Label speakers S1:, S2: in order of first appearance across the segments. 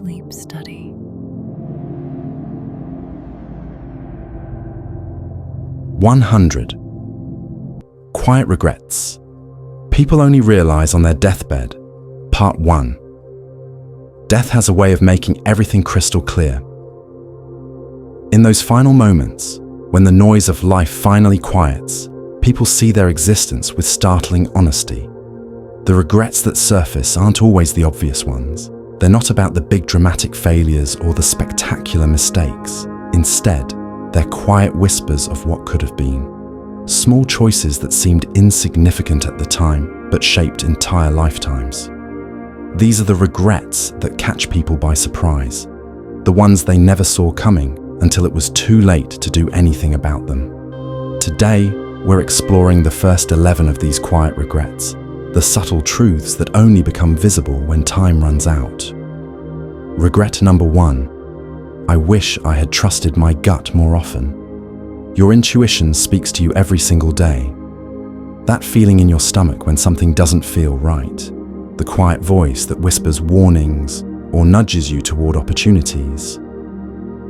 S1: sleep study.
S2: 100. Quiet regrets. People only realize on their deathbed. Part 1. Death has a way of making everything crystal clear. In those final moments, when the noise of life finally quiets, people see their existence with startling honesty. The regrets that surface aren't always the obvious ones. They're not about the big dramatic failures or the spectacular mistakes. Instead, they're quiet whispers of what could have been. Small choices that seemed insignificant at the time, but shaped entire lifetimes. These are the regrets that catch people by surprise. The ones they never saw coming until it was too late to do anything about them. Today, we're exploring the first 11 of these quiet regrets, the subtle truths that only become visible when time runs out. Regret number 1. I wish I had trusted my gut more often. Your intuition speaks to you every single day. That feeling in your stomach when something doesn't feel right. The quiet voice that whispers warnings or nudges you toward opportunities.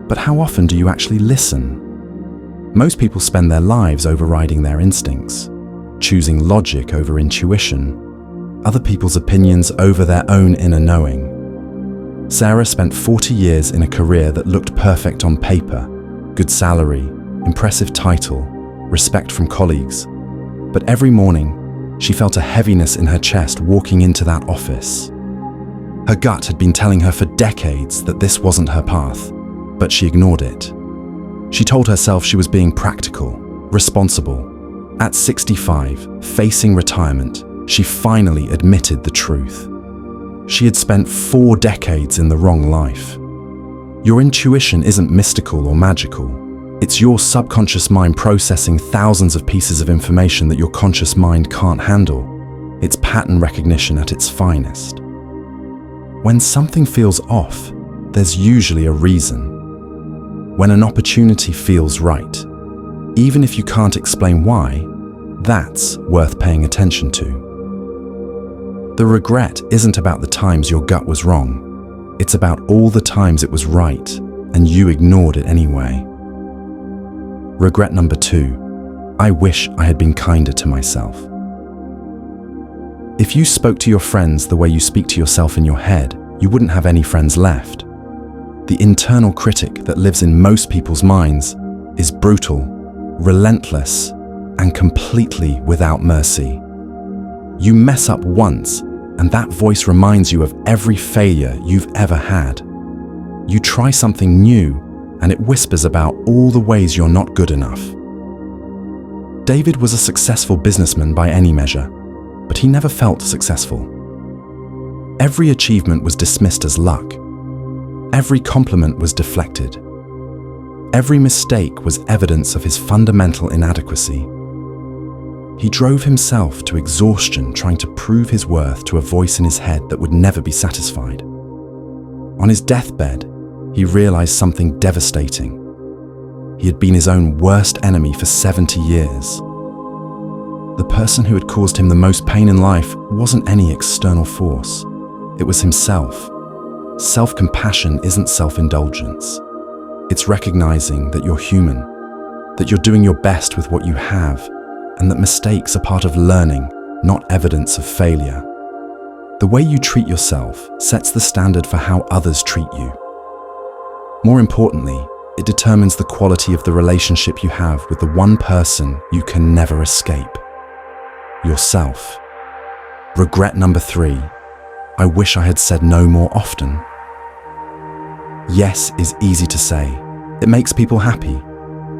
S2: But how often do you actually listen? Most people spend their lives overriding their instincts, choosing logic over intuition, other people's opinions over their own inner knowing. Sarah spent 40 years in a career that looked perfect on paper, good salary, impressive title, respect from colleagues. But every morning, she felt a heaviness in her chest walking into that office. Her gut had been telling her for decades that this wasn't her path, but she ignored it. She told herself she was being practical, responsible. At 65, facing retirement, she finally admitted the truth. She had spent 4 decades in the wrong life. Your intuition isn't mystical or magical. It's your subconscious mind processing thousands of pieces of information that your conscious mind can't handle. It's pattern recognition at its finest. When something feels off, there's usually a reason. When an opportunity feels right, even if you can't explain why, that's worth paying attention to. The regret isn't about the times your gut was wrong. It's about all the times it was right and you ignored it anyway. Regret number 2. I wish I had been kinder to myself. If you spoke to your friends the way you speak to yourself in your head, you wouldn't have any friends left. The internal critic that lives in most people's minds is brutal, relentless, and completely without mercy. You mess up once, and that voice reminds you of every failure you've ever had. You try something new, and it whispers about all the ways you're not good enough. David was a successful businessman by any measure, but he never felt successful. Every achievement was dismissed as luck. Every compliment was deflected. Every mistake was evidence of his fundamental inadequacy. He drove himself to exhaustion trying to prove his worth to a voice in his head that would never be satisfied. On his deathbed, he realized something devastating. He had been his own worst enemy for 70 years. The person who had caused him the most pain in life wasn't any external force. It was himself. Self-compassion isn't self-indulgence. It's recognizing that you're human, that you're doing your best with what you have, and that mistakes are part of learning, not evidence of failure. The way you treat yourself sets the standard for how others treat you. More importantly, it determines the quality of the relationship you have with the one person you can never escape: yourself. Regret number 3. I wish I had said no more often. Yes is easy to say. It makes people happy.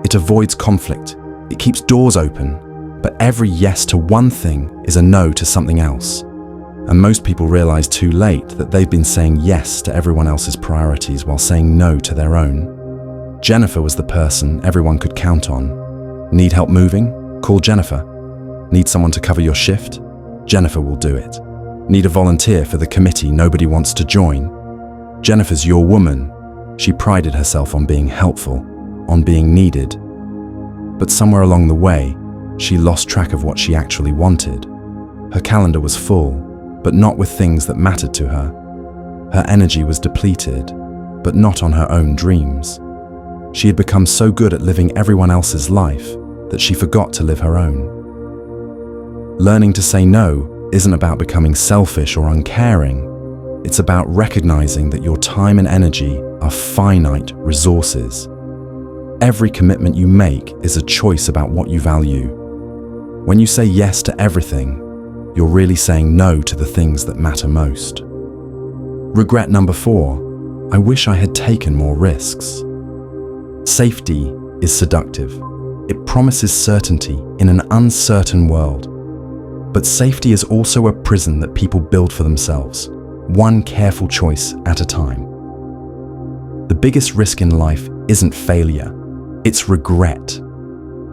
S2: It avoids conflict. It keeps doors open. But every yes to one thing is a no to something else. And most people realize too late that they've been saying yes to everyone else's priorities while saying no to their own. Jennifer was the person everyone could count on. Need help moving? Call Jennifer. Need someone to cover your shift? Jennifer will do it. Need a volunteer for the committee nobody wants to join? Jennifer's your woman. She prided herself on being helpful, on being needed. But somewhere along the way, she lost track of what she actually wanted. Her calendar was full, but not with things that mattered to her. Her energy was depleted, but not on her own dreams. She had become so good at living everyone else's life that she forgot to live her own. Learning to say no isn't about becoming selfish or uncaring. It's about recognizing that your time and energy are finite resources. Every commitment you make is a choice about what you value. When you say yes to everything, you're really saying no to the things that matter most. Regret number 4. I wish I had taken more risks. Safety is seductive. It promises certainty in an uncertain world. But safety is also a prison that people build for themselves, one careful choice at a time. The biggest risk in life isn't failure, it's regret.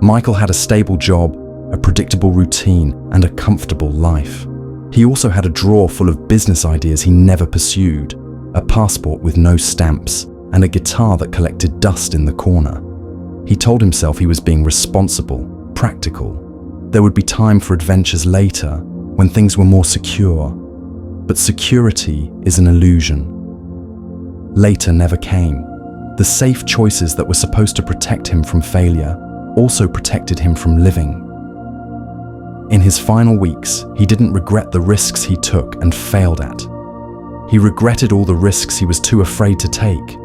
S2: Michael had a stable job, a predictable routine, and a comfortable life. He also had a drawer full of business ideas he never pursued, a passport with no stamps, and a guitar that collected dust in the corner. He told himself he was being responsible, practical. There would be time for adventures later, when things were more secure. But security is an illusion. Later never came. The safe choices that were supposed to protect him from failure also protected him from living. In his final weeks, he didn't regret the risks he took and failed at. He regretted all the risks he was too afraid to take.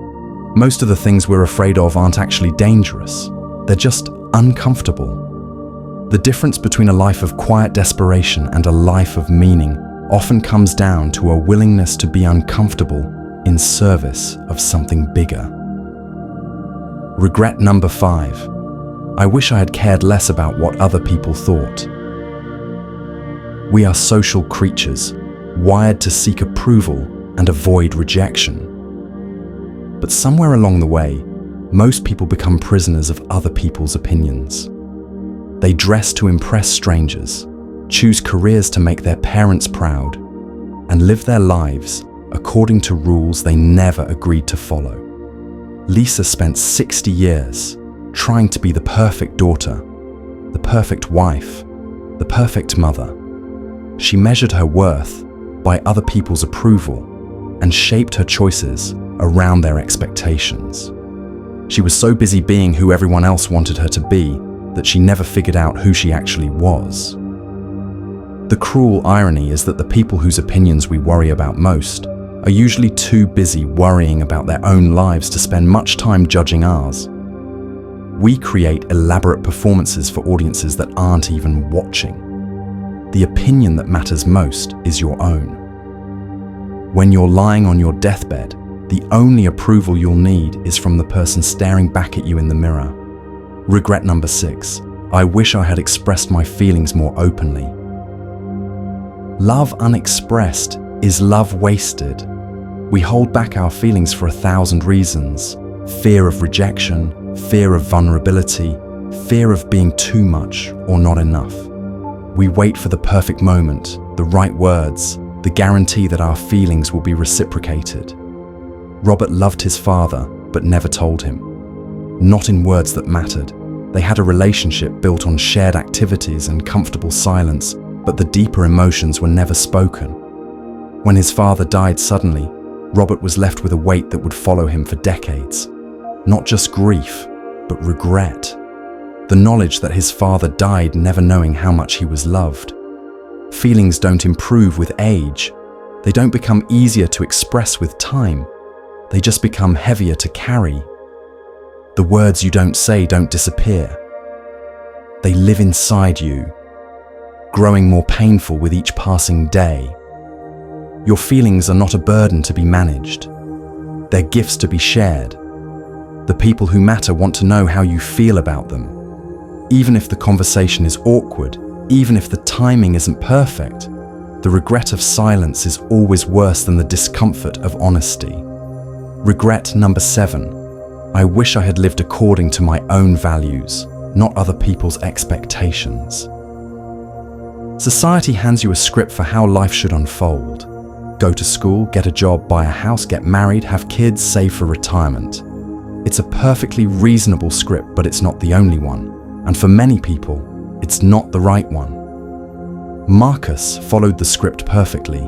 S2: Most of the things we're afraid of aren't actually dangerous. They're just uncomfortable. The difference between a life of quiet desperation and a life of meaning often comes down to a willingness to be uncomfortable in service of something bigger. Regret number 5. I wish I had cared less about what other people thought. We are social creatures, wired to seek approval and avoid rejection. But somewhere along the way, most people become prisoners of other people's opinions. They dress to impress strangers, choose careers to make their parents proud, and live their lives according to rules they never agreed to follow. Lisa spent 60 years trying to be the perfect daughter, the perfect wife, the perfect mother. She measured her worth by other people's approval and shaped her choices around their expectations. She was so busy being who everyone else wanted her to be that she never figured out who she actually was. The cruel irony is that the people whose opinions we worry about most are usually too busy worrying about their own lives to spend much time judging ours. We create elaborate performances for audiences that aren't even watching. The opinion that matters most is your own. When you're lying on your deathbed, the only approval you'll need is from the person staring back at you in the mirror. Regret number 6. I wish I had expressed my feelings more openly. Love unexpressed is love wasted. We hold back our feelings for 1,000 reasons. Fear of rejection, fear of vulnerability, fear of being too much or not enough. We wait for the perfect moment, the right words, the guarantee that our feelings will be reciprocated. Robert loved his father, but never told him. Not in words that mattered. They had a relationship built on shared activities and comfortable silence, but the deeper emotions were never spoken. When his father died suddenly, Robert was left with a weight that would follow him for decades. Not just grief, but regret. The knowledge that his father died never knowing how much he was loved. Feelings don't improve with age. They don't become easier to express with time. They just become heavier to carry. The words you don't say don't disappear. They live inside you, growing more painful with each passing day. Your feelings are not a burden to be managed. They're gifts to be shared. The people who matter want to know how you feel about them. Even if the conversation is awkward, even if the timing isn't perfect, the regret of silence is always worse than the discomfort of honesty. Regret number 7. I wish I had lived according to my own values, not other people's expectations. Society hands you a script for how life should unfold. Go to school, get a job, buy a house, get married, have kids, save for retirement. It's a perfectly reasonable script, but it's not the only one. And for many people, it's not the right one. Marcus followed the script perfectly.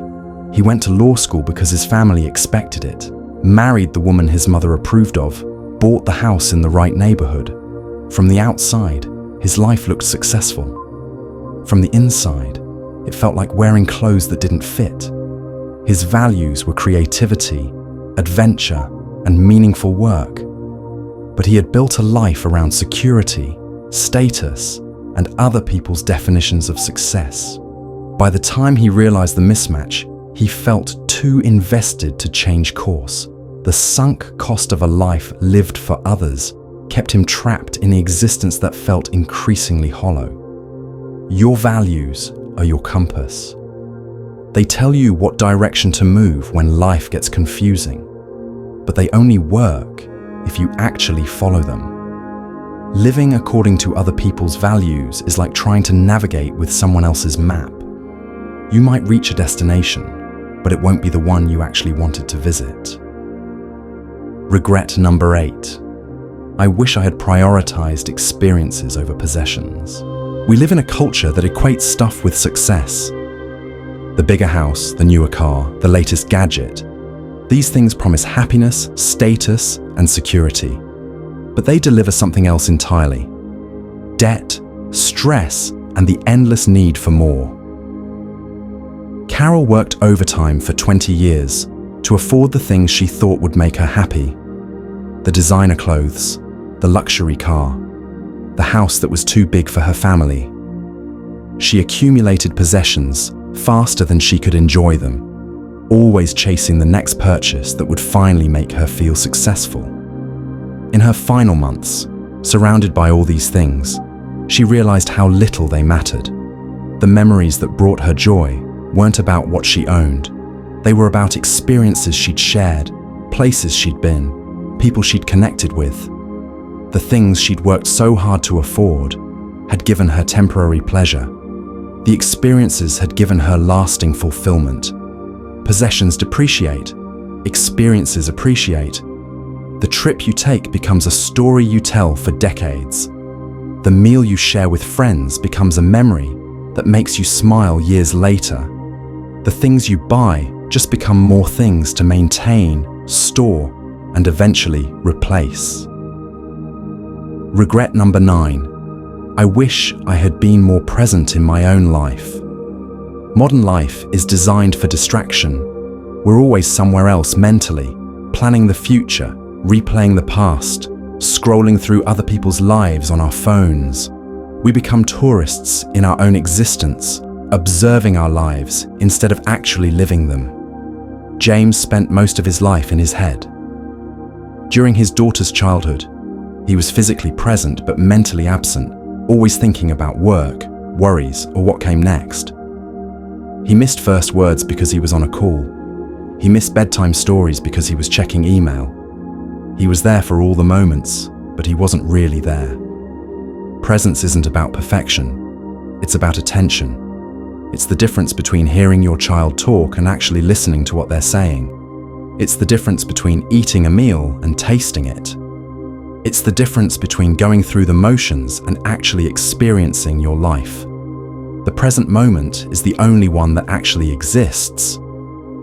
S2: He went to law school because his family expected it, married the woman his mother approved of, bought the house in the right neighborhood. From the outside, his life looked successful. From the inside, it felt like wearing clothes that didn't fit. His values were creativity, adventure, and meaningful work. But he had built a life around security, status, and other people's definitions of success. By the time he realized the mismatch, he felt too invested to change course. The sunk cost of a life lived for others kept him trapped in the existence that felt increasingly hollow. Your values are your compass. They tell you what direction to move when life gets confusing, but they only work if you actually follow them. Living according to other people's values is like trying to navigate with someone else's map. You might reach a destination, but it won't be the one you actually wanted to visit. Regret number 8. I wish I had prioritized experiences over possessions. We live in a culture that equates stuff with success. The bigger house, the newer car, the latest gadget. These things promise happiness, status, and security. But they deliver something else entirely. Debt, stress, and the endless need for more. Carol worked overtime for 20 years to afford the things she thought would make her happy. The designer clothes, the luxury car, the house that was too big for her family. She accumulated possessions faster than she could enjoy them, always chasing the next purchase that would finally make her feel successful. In her final months, surrounded by all these things, she realized how little they mattered. The memories that brought her joy weren't about what she owned. They were about experiences she'd shared, places she'd been, people she'd connected with. The things she'd worked so hard to afford had given her temporary pleasure. The experiences had given her lasting fulfillment. Possessions depreciate, experiences appreciate. The trip you take becomes a story you tell for decades. The meal you share with friends becomes a memory that makes you smile years later. The things you buy just become more things to maintain, store, and eventually replace. Regret number 9. I wish I had been more present in my own life. Modern life is designed for distraction. We're always somewhere else mentally, planning the future, replaying the past, scrolling through other people's lives on our phones. We become tourists in our own existence, observing our lives instead of actually living them. James spent most of his life in his head. During his daughter's childhood, he was physically present but mentally absent, always thinking about work, worries, or what came next. He missed first words because he was on a call. He missed bedtime stories because he was checking email. He was there for all the moments, but he wasn't really there. Presence isn't about perfection. It's about attention. It's the difference between hearing your child talk and actually listening to what they're saying. It's the difference between eating a meal and tasting it. It's the difference between going through the motions and actually experiencing your life. The present moment is the only one that actually exists.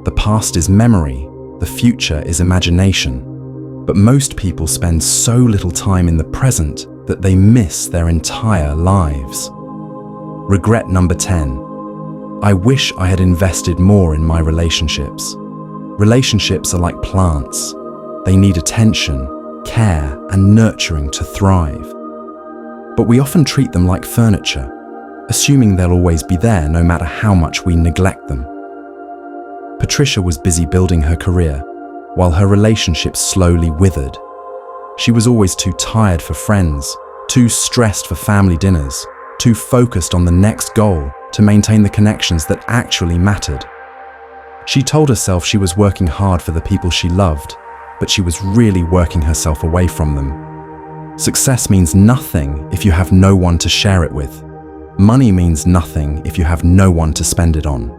S2: The past is memory, the future is imagination. But most people spend so little time in the present that they miss their entire lives. Regret number 10. I wish I had invested more in my relationships. Relationships are like plants. They need attention, care, and nurturing to thrive. But we often treat them like furniture, assuming they'll always be there no matter how much we neglect them. Patricia was busy building her career, while her relationships slowly withered. She was always too tired for friends, too stressed for family dinners, too focused on the next goal to maintain the connections that actually mattered. She told herself she was working hard for the people she loved, but she was really working herself away from them. Success means nothing if you have no one to share it with. Money means nothing if you have no one to spend it on.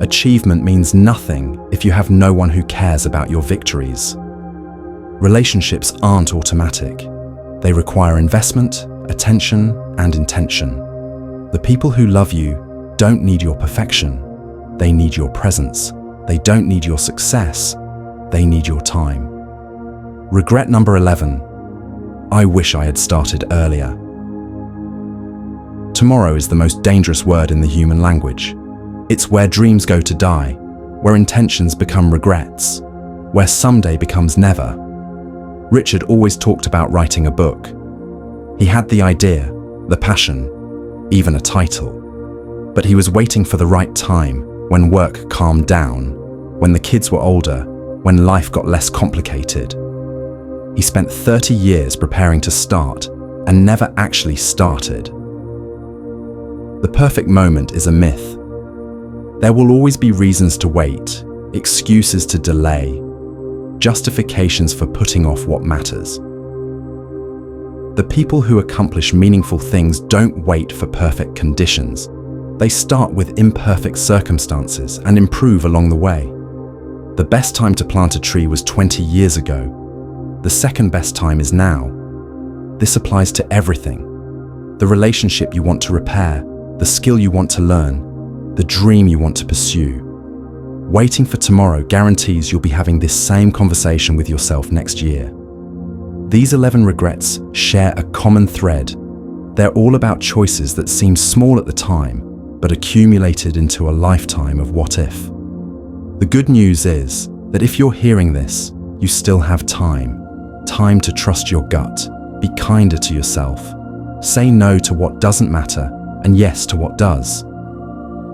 S2: Achievement means nothing if you have no one who cares about your victories. Relationships aren't automatic. They require investment, attention, and intention. The people who love you don't need your perfection. They need your presence. They don't need your success. They need your time. Regret number 11. I wish I had started earlier. Tomorrow is the most dangerous word in the human language. It's where dreams go to die, where intentions become regrets, where someday becomes never. Richard always talked about writing a book. He had the idea, the passion, even a title. But he was waiting for the right time, when work calmed down, when the kids were older, when life got less complicated. He spent 30 years preparing to start and never actually started. The perfect moment is a myth. There will always be reasons to wait, excuses to delay, justifications for putting off what matters. The people who accomplish meaningful things don't wait for perfect conditions. They start with imperfect circumstances and improve along the way. The best time to plant a tree was 20 years ago. The second best time is now. This applies to everything. The relationship you want to repair, the skill you want to learn, the dream you want to pursue. Waiting for tomorrow guarantees you'll be having this same conversation with yourself next year. These 11 regrets share a common thread. They're all about choices that seem small at the time, but accumulated into a lifetime of what if. The good news is that if you're hearing this, you still have time to trust your gut, be kinder to yourself, say no to what doesn't matter and yes to what does.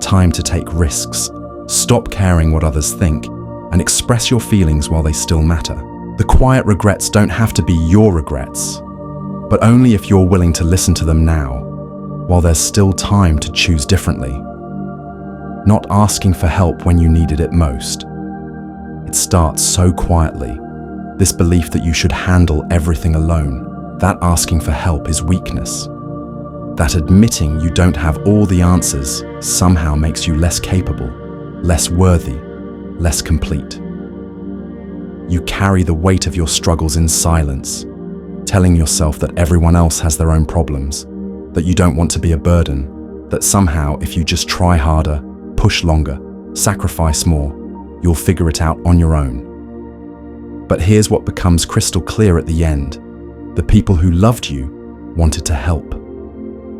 S2: Time to take risks, stop caring what others think, and express your feelings while they still matter. The quiet regrets don't have to be your regrets, but only if you're willing to listen to them now, while there's still time to choose differently. Not asking for help when you needed it most. It starts so quietly. This belief that you should handle everything alone, that asking for help is weakness. That admitting you don't have all the answers somehow makes you less capable, less worthy, less complete. You carry the weight of your struggles in silence, telling yourself that everyone else has their own problems, that you don't want to be a burden, that somehow if you just try harder, push longer, sacrifice more, you'll figure it out on your own. But here's what becomes crystal clear at the end. The people who loved you wanted to help.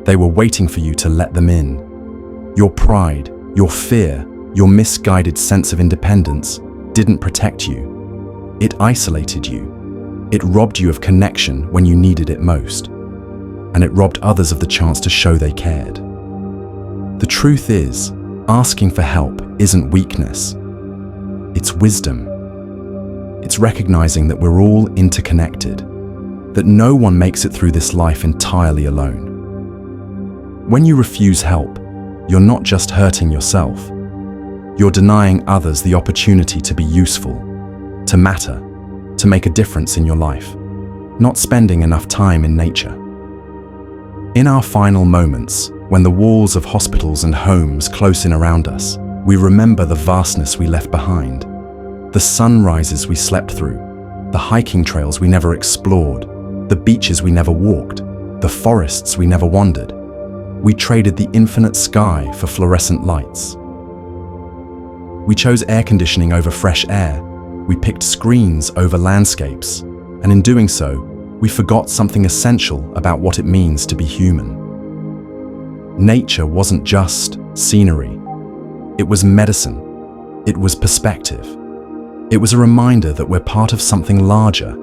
S2: They were waiting for you to let them in. Your pride, your fear, your misguided sense of independence didn't protect you. It isolated you. It robbed you of connection when you needed it most. And it robbed others of the chance to show they cared. The truth is, asking for help isn't weakness. It's wisdom. It's recognizing that we're all interconnected, that no one makes it through this life entirely alone. When you refuse help, you're not just hurting yourself. You're denying others the opportunity to be useful, to matter, to make a difference in your life, not spending enough time in nature. In our final moments, when the walls of hospitals and homes close in around us, we remember the vastness we left behind. The sunrises we slept through, the hiking trails we never explored, the beaches we never walked, the forests we never wandered. We traded the infinite sky for fluorescent lights. We chose air conditioning over fresh air. We picked screens over landscapes. And in doing so, we forgot something essential about what it means to be human. Nature wasn't just scenery. It was medicine. It was perspective. It was a reminder that we're part of something larger,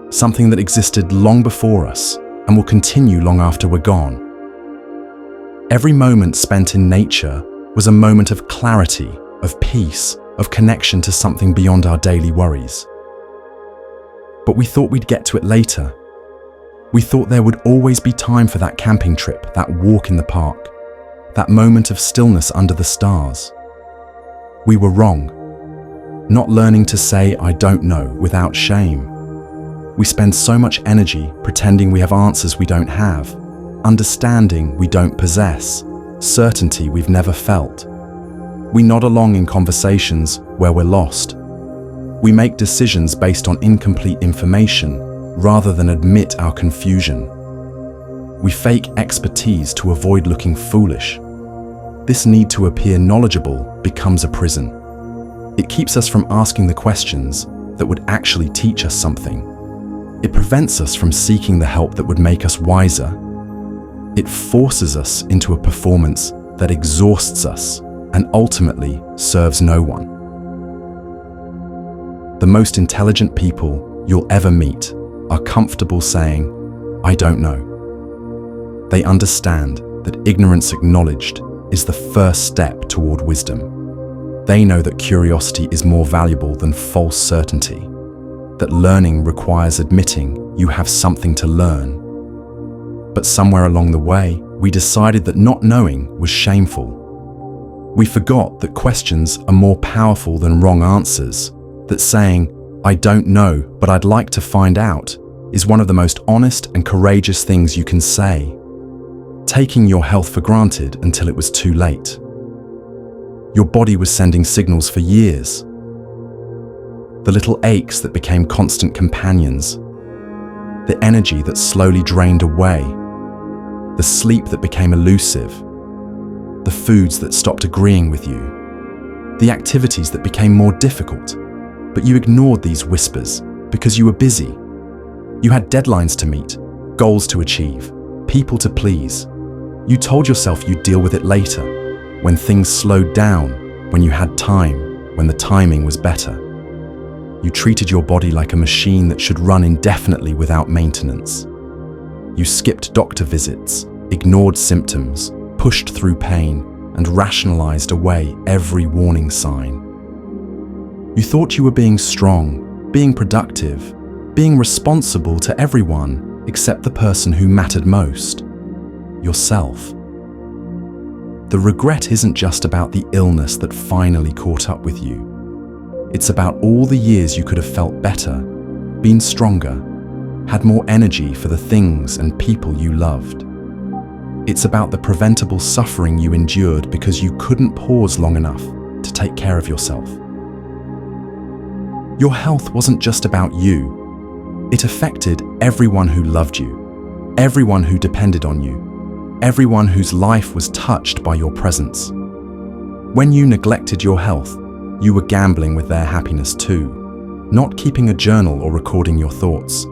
S2: something that existed long before us and will continue long after we're gone. Every moment spent in nature was a moment of clarity, of peace, of connection to something beyond our daily worries. But we thought we'd get to it later. We thought there would always be time for that camping trip, that walk in the park, that moment of stillness under the stars. We were wrong. Not learning to say I don't know without shame. We spend so much energy pretending we have answers we don't have, understanding we don't possess, certainty we've never felt. We nod along in conversations where we're lost. We make decisions based on incomplete information rather than admit our confusion. We fake expertise to avoid looking foolish. this need to appear knowledgeable becomes a prison. It keeps us from asking the questions that would actually teach us something. It prevents us from seeking the help that would make us wiser. It forces us into a performance that exhausts us and ultimately serves no one. The most intelligent people you'll ever meet are comfortable saying, "I don't know." They understand that ignorance acknowledged is the first step toward wisdom. They know that curiosity is more valuable than false certainty, that learning requires admitting you have something to learn. But somewhere along the way, we decided that not knowing was shameful. We forgot that questions are more powerful than wrong answers, that saying, "I don't know, but I'd like to find out," is one of the most honest and courageous things you can say. Taking your health for granted until it was too late. Your body was sending signals for years. The little aches that became constant companions. The energy that slowly drained away. The sleep that became elusive. The foods that stopped agreeing with you. The activities that became more difficult. But you ignored these whispers because you were busy. You had deadlines to meet, goals to achieve, people to please. You told yourself you'd deal with it later, when things slowed down, when you had time, when the timing was better. You treated your body like a machine that should run indefinitely without maintenance. You skipped doctor visits, ignored symptoms, pushed through pain, and rationalized away every warning sign. You thought you were being strong, being productive, being responsible to everyone except the person who mattered most, yourself. The regret isn't just about the illness that finally caught up with you. It's about all the years you could have felt better, been stronger, had more energy for the things and people you loved. It's about the preventable suffering you endured because you couldn't pause long enough to take care of yourself. Your health wasn't just about you. It affected everyone who loved you, everyone who depended on you, everyone whose life was touched by your presence. When you neglected your health, you were gambling with their happiness too, not keeping a journal or recording your thoughts.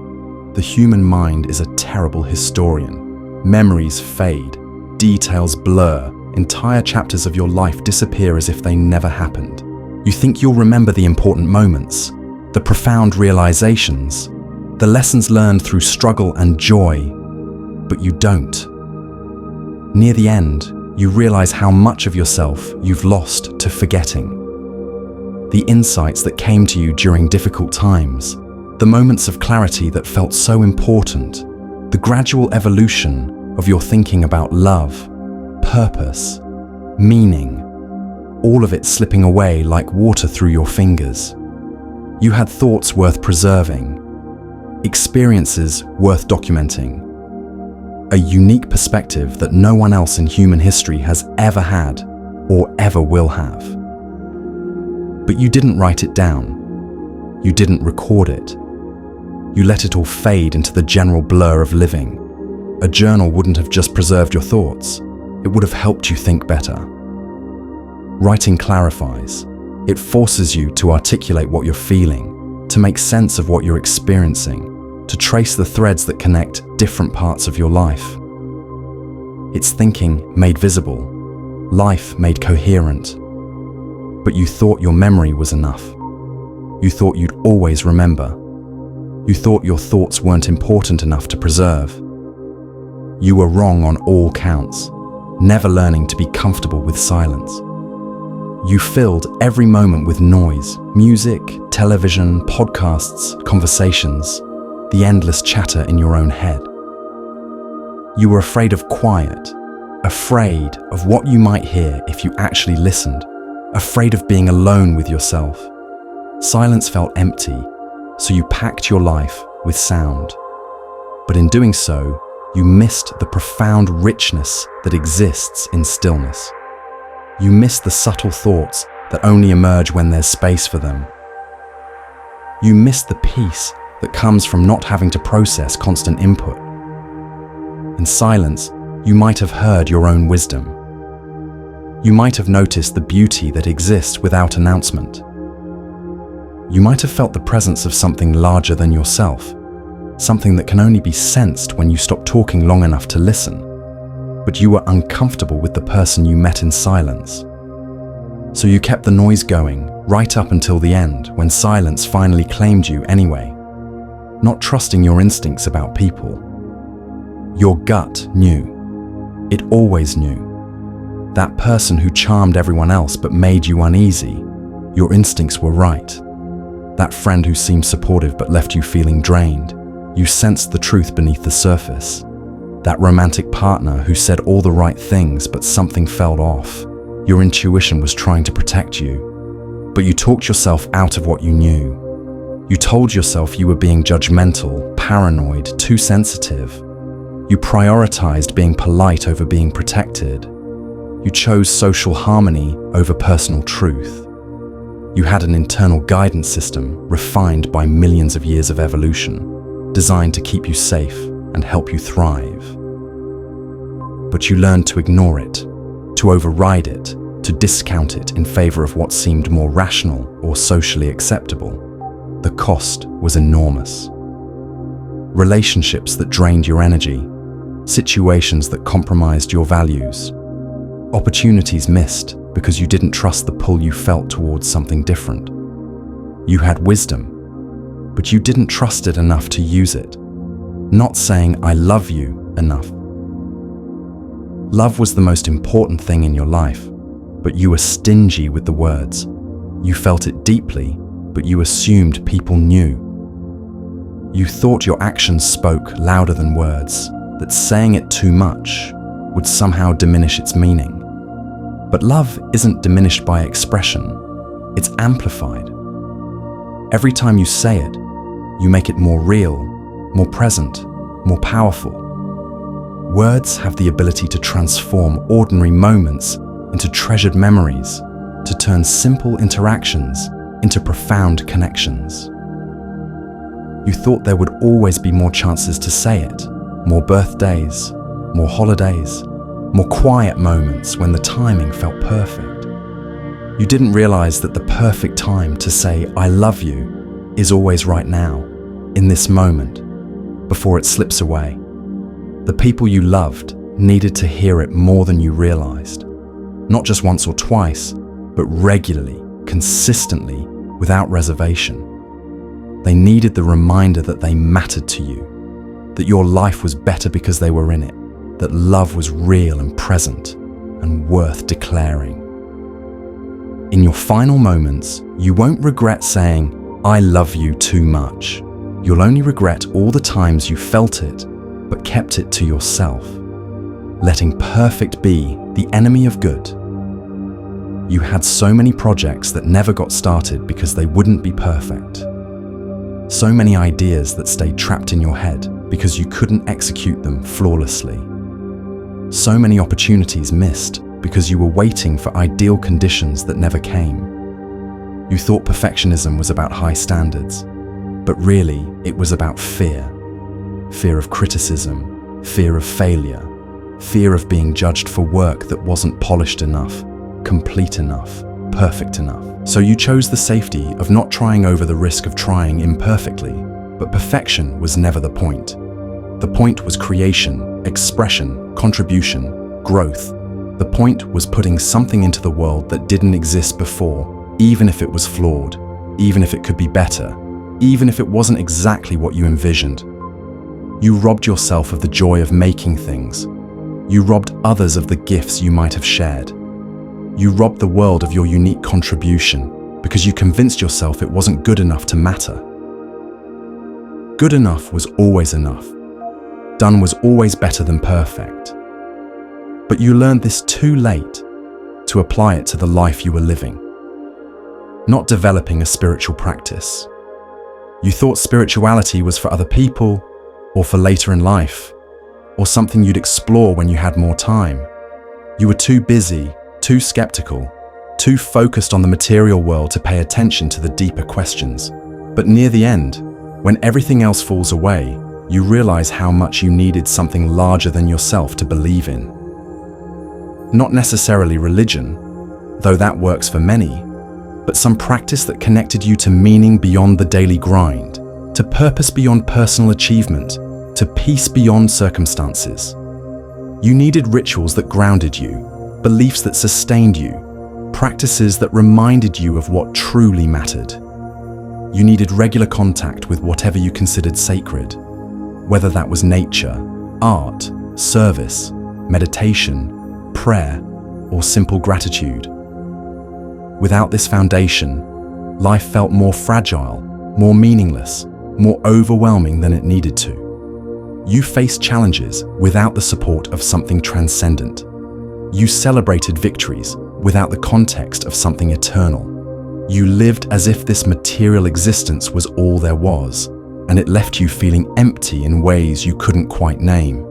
S2: The human mind is a terrible historian. Memories fade, details blur, entire chapters of your life disappear as if they never happened. You think you'll remember the important moments, the profound realizations, the lessons learned through struggle and joy, but you don't. Near the end, you realize how much of yourself you've lost to forgetting. The insights that came to you during difficult times, the moments of clarity that felt so important, the gradual evolution of your thinking about love, purpose, meaning, all of it slipping away like water through your fingers. You had thoughts worth preserving, experiences worth documenting, a unique perspective that no one else in human history has ever had or ever will have. But you didn't write it down. You didn't record it. You let it all fade into the general blur of living. A journal wouldn't have just preserved your thoughts. It would have helped you think better. Writing clarifies. It forces you to articulate what you're feeling, to make sense of what you're experiencing, to trace the threads that connect different parts of your life. It's thinking made visible, life made coherent. But you thought your memory was enough. You thought you'd always remember. You thought your thoughts weren't important enough to preserve. You were wrong on all counts, never learning to be comfortable with silence. You filled every moment with noise, music, television, podcasts, conversations, the endless chatter in your own head. You were afraid of quiet, afraid of what you might hear if you actually listened, afraid of being alone with yourself. Silence felt empty, so you packed your life with sound. But in doing so, you missed the profound richness that exists in stillness. You missed the subtle thoughts that only emerge when there's space for them. You missed the peace that comes from not having to process constant input. In silence, you might have heard your own wisdom. You might have noticed the beauty that exists without announcement. You might have felt the presence of something larger than yourself, something that can only be sensed when you stop talking long enough to listen, but you were uncomfortable with the person you met in silence. So you kept the noise going right up until the end, when silence finally claimed you anyway, not trusting your instincts about people. Your gut knew. It always knew. That person who charmed everyone else but made you uneasy, your instincts were right. That friend who seemed supportive but left you feeling drained, you sensed the truth beneath the surface. That romantic partner who said all the right things but something felt off, your intuition was trying to protect you. But you talked yourself out of what you knew. You told yourself you were being judgmental, paranoid, too sensitive. You prioritized being polite over being protected. You chose social harmony over personal truth. You had an internal guidance system refined by millions of years of evolution, designed to keep you safe and help you thrive. But you learned to ignore it, to override it, to discount it in favor of what seemed more rational or socially acceptable. The cost was enormous. Relationships that drained your energy, situations that compromised your values, opportunities missed because you didn't trust the pull you felt towards something different. You had wisdom, but you didn't trust it enough to use it, not saying "I love you" enough. Love was the most important thing in your life, but you were stingy with the words. You felt it deeply, but you assumed people knew. You thought your actions spoke louder than words, that saying it too much would somehow diminish its meaning. But love isn't diminished by expression, it's amplified. Every time you say it, you make it more real, more present, more powerful. Words have the ability to transform ordinary moments into treasured memories, to turn simple interactions into profound connections. You thought there would always be more chances to say it, more birthdays, more holidays, more quiet moments when the timing felt perfect. You didn't realize that the perfect time to say "I love you" is always right now, in this moment, before it slips away. The people you loved needed to hear it more than you realized, not just once or twice, but regularly, consistently, without reservation. They needed the reminder that they mattered to you, that your life was better because they were in it, that love was real and present and worth declaring. In your final moments, you won't regret saying "I love you" too much. You'll only regret all the times you felt it, but kept it to yourself, letting perfect be the enemy of good. You had so many projects that never got started because they wouldn't be perfect. So many ideas that stayed trapped in your head because you couldn't execute them flawlessly. So many opportunities missed because you were waiting for ideal conditions that never came. You thought perfectionism was about high standards, but really it was about fear. Fear of criticism, fear of failure, fear of being judged for work that wasn't polished enough, complete enough, perfect enough. So you chose the safety of not trying over the risk of trying imperfectly, but perfection was never the point. The point was creation, expression, contribution, growth. The point was putting something into the world that didn't exist before, even if it was flawed, even if it could be better, even if it wasn't exactly what you envisioned. You robbed yourself of the joy of making things. You robbed others of the gifts you might have shared. You robbed the world of your unique contribution because you convinced yourself it wasn't good enough to matter. Good enough was always enough. Done was always better than perfect. But you learned this too late to apply it to the life you were living. Not developing a spiritual practice. You thought spirituality was for other people, or for later in life, or something you'd explore when you had more time. You were too busy, too skeptical, too focused on the material world to pay attention to the deeper questions. But near the end, when everything else falls away, you realize how much you needed something larger than yourself to believe in. Not necessarily religion, though that works for many, but some practice that connected you to meaning beyond the daily grind, to purpose beyond personal achievement, to peace beyond circumstances. You needed rituals that grounded you, beliefs that sustained you, practices that reminded you of what truly mattered. You needed regular contact with whatever you considered sacred, whether that was nature, art, service, meditation, prayer, or simple gratitude. Without this foundation, life felt more fragile, more meaningless, more overwhelming than it needed to. You faced challenges without the support of something transcendent. You celebrated victories without the context of something eternal. You lived as if this material existence was all there was, and it left you feeling empty in ways you couldn't quite name.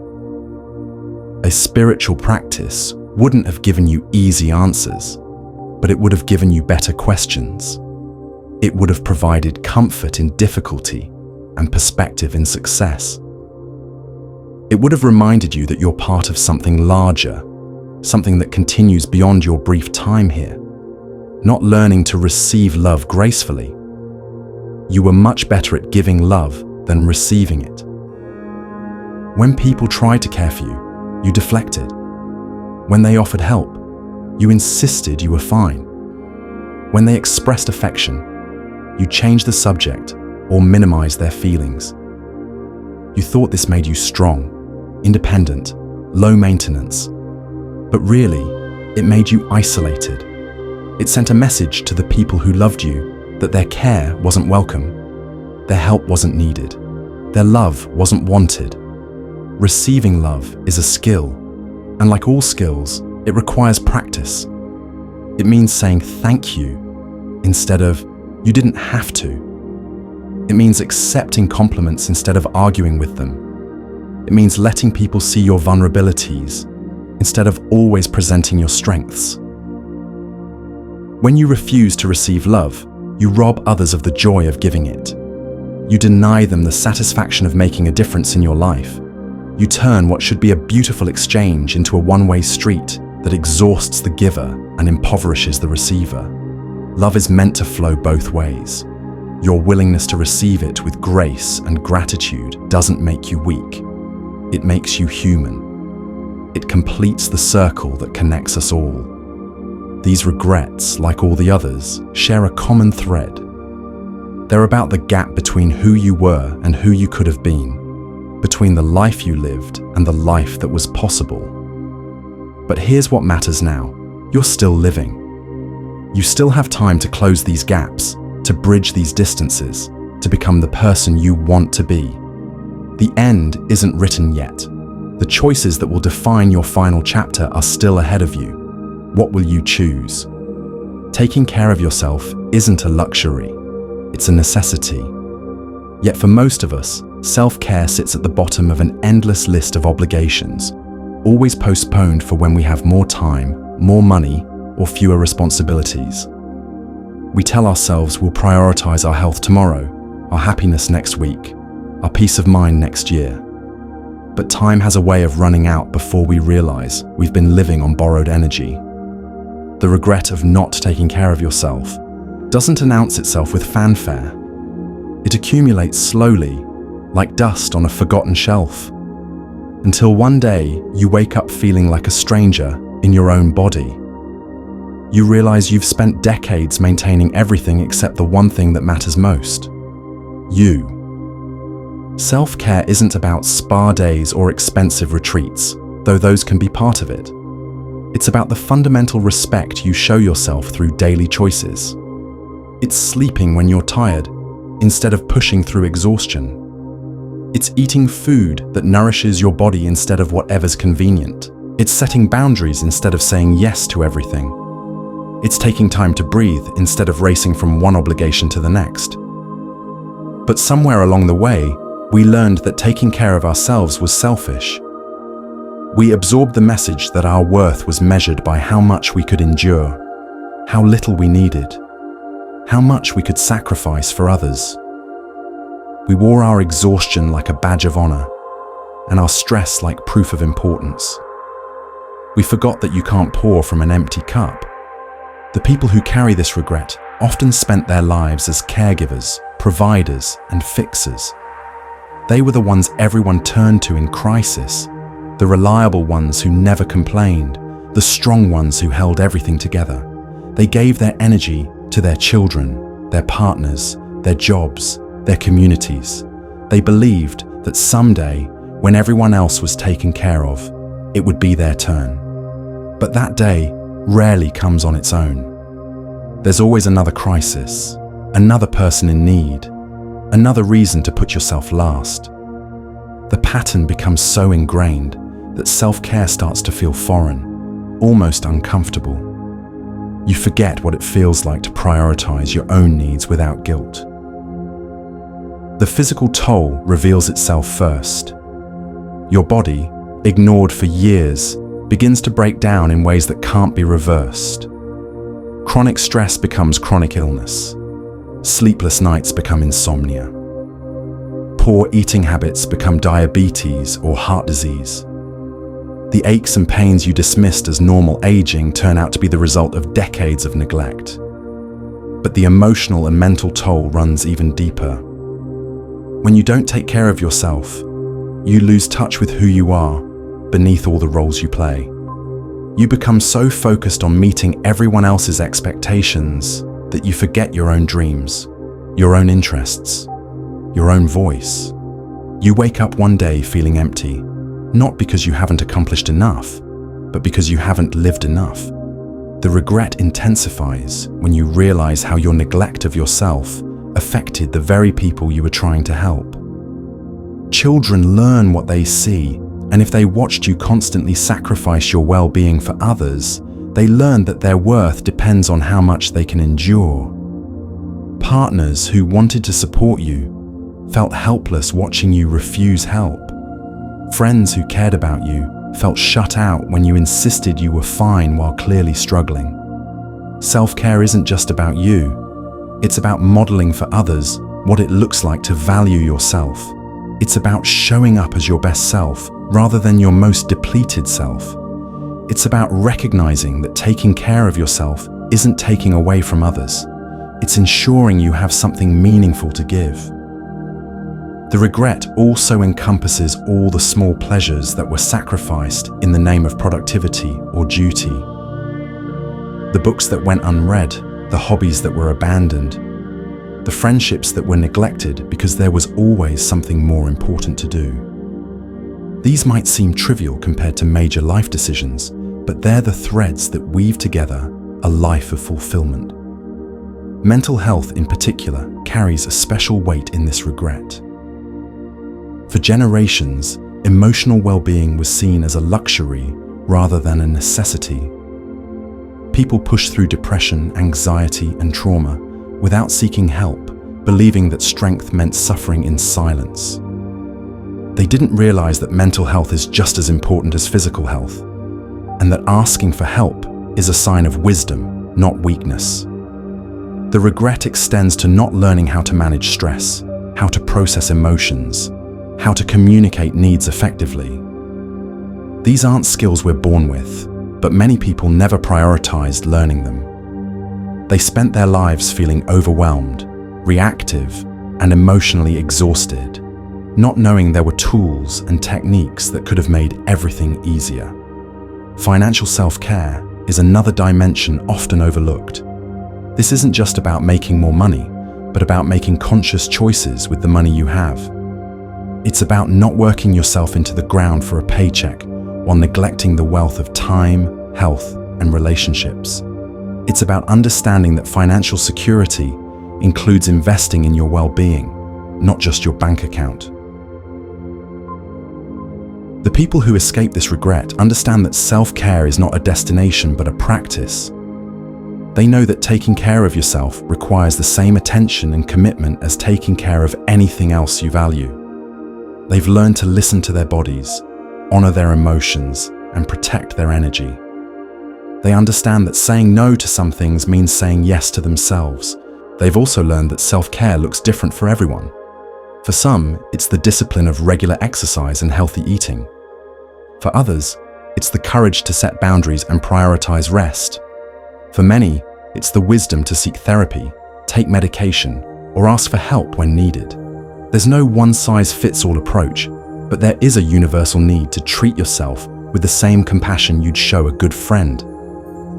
S2: A spiritual practice wouldn't have given you easy answers, but it would have given you better questions. It would have provided comfort in difficulty and perspective in success. It would have reminded you that you're part of something larger, something that continues beyond your brief time here. Not learning to receive love gracefully. You were much better at giving love than receiving it. When people tried to care for you, you deflected. When they offered help, you insisted you were fine. When they expressed affection, you changed the subject or minimized their feelings. You thought this made you strong, independent, low maintenance. But really, it made you isolated. It sent a message to the people who loved you that their care wasn't welcome, their help wasn't needed, their love wasn't wanted. Receiving love is a skill, and like all skills, it requires practice. It means saying thank you instead of you didn't have to. It means accepting compliments instead of arguing with them. It means letting people see your vulnerabilities instead of always presenting your strengths. When you refuse to receive love, you rob others of the joy of giving it. You deny them the satisfaction of making a difference in your life. You turn what should be a beautiful exchange into a one-way street that exhausts the giver and impoverishes the receiver. Love is meant to flow both ways. Your willingness to receive it with grace and gratitude doesn't make you weak. It makes you human. It completes the circle that connects us all. These regrets, like all the others, share a common thread. They're about the gap between who you were and who you could have been, between the life you lived and the life that was possible. But here's what matters now. You're still living. You still have time to close these gaps, to bridge these distances, to become the person you want to be. The end isn't written yet. The choices that will define your final chapter are still ahead of you. What will you choose? Taking care of yourself isn't a luxury. It's a necessity. Yet for most of us, self-care sits at the bottom of an endless list of obligations, always postponed for when we have more time, more money, or fewer responsibilities. We tell ourselves we'll prioritize our health tomorrow, our happiness next week, our peace of mind next year. But time has a way of running out before we realize we've been living on borrowed energy. The regret of not taking care of yourself doesn't announce itself with fanfare. It accumulates slowly, like dust on a forgotten shelf, until one day you wake up feeling like a stranger in your own body. You realize you've spent decades maintaining everything except the one thing that matters most: you. Self-care isn't about spa days or expensive retreats, though those can be part of it. It's about the fundamental respect you show yourself through daily choices. It's sleeping when you're tired, instead of pushing through exhaustion. It's eating food that nourishes your body instead of whatever's convenient. It's setting boundaries instead of saying yes to everything. It's taking time to breathe instead of racing from one obligation to the next. But somewhere along the way, we learned that taking care of ourselves was selfish. We absorbed the message that our worth was measured by how much we could endure, how little we needed, how much we could sacrifice for others. We wore our exhaustion like a badge of honor, and our stress like proof of importance. We forgot that you can't pour from an empty cup. The people who carry this regret often spent their lives as caregivers, providers, and fixers. They were the ones everyone turned to in crisis, the reliable ones who never complained, the strong ones who held everything together. They gave their energy to their children, their partners, their jobs, their communities. They believed that someday, when everyone else was taken care of, it would be their turn. But that day rarely comes on its own. There's always another crisis, another person in need, another reason to put yourself last. The pattern becomes so ingrained that self-care starts to feel foreign, almost uncomfortable. You forget what it feels like to prioritize your own needs without guilt. The physical toll reveals itself first. Your body, ignored for years, begins to break down in ways that can't be reversed. Chronic stress becomes chronic illness. Sleepless nights become insomnia. Poor eating habits become diabetes or heart disease. The aches and pains you dismissed as normal aging turn out to be the result of decades of neglect. But the emotional and mental toll runs even deeper. When you don't take care of yourself, you lose touch with who you are beneath all the roles you play. You become so focused on meeting everyone else's expectations that you forget your own dreams, your own interests, your own voice. You wake up one day feeling empty, not because you haven't accomplished enough, but because you haven't lived enough. The regret intensifies when you realize how your neglect of yourself affected the very people you were trying to help. Children learn what they see, and if they watched you constantly sacrifice your well-being for others, they learn that their worth depends on how much they can endure. Partners who wanted to support you felt helpless watching you refuse help. Friends who cared about you felt shut out when you insisted you were fine while clearly struggling. Self-care isn't just about you. It's about modeling for others what it looks like to value yourself. It's about showing up as your best self rather than your most depleted self. It's about recognizing that taking care of yourself isn't taking away from others. It's ensuring you have something meaningful to give. The regret also encompasses all the small pleasures that were sacrificed in the name of productivity or duty. The books that went unread, the hobbies that were abandoned, the friendships that were neglected because there was always something more important to do. These might seem trivial compared to major life decisions, but they're the threads that weave together a life of fulfillment. Mental health in particular carries a special weight in this regret. For generations, emotional well-being was seen as a luxury rather than a necessity. People pushed through depression, anxiety, and trauma without seeking help, believing that strength meant suffering in silence. They didn't realize that mental health is just as important as physical health, and that asking for help is a sign of wisdom, not weakness. The regret extends to not learning how to manage stress, how to process emotions, how to communicate needs effectively. These aren't skills we're born with, but many people never prioritized learning them. They spent their lives feeling overwhelmed, reactive, and emotionally exhausted, not knowing there were tools and techniques that could have made everything easier. Financial self-care is another dimension often overlooked. This isn't just about making more money, but about making conscious choices with the money you have. It's about not working yourself into the ground for a paycheck while neglecting the wealth of time, health, and relationships. It's about understanding that financial security includes investing in your well-being, not just your bank account. The people who escape this regret understand that self-care is not a destination but a practice. They know that taking care of yourself requires the same attention and commitment as taking care of anything else you value. They've learned to listen to their bodies, honor their emotions, and protect their energy. They understand that saying no to some things means saying yes to themselves. They've also learned that self-care looks different for everyone. For some, it's the discipline of regular exercise and healthy eating. For others, It's the courage to set boundaries and prioritize rest. For many, it's the wisdom to seek therapy, take medication, or ask for help when needed. There's no one-size-fits-all approach, but there is a universal need to treat yourself with the same compassion you'd show a good friend.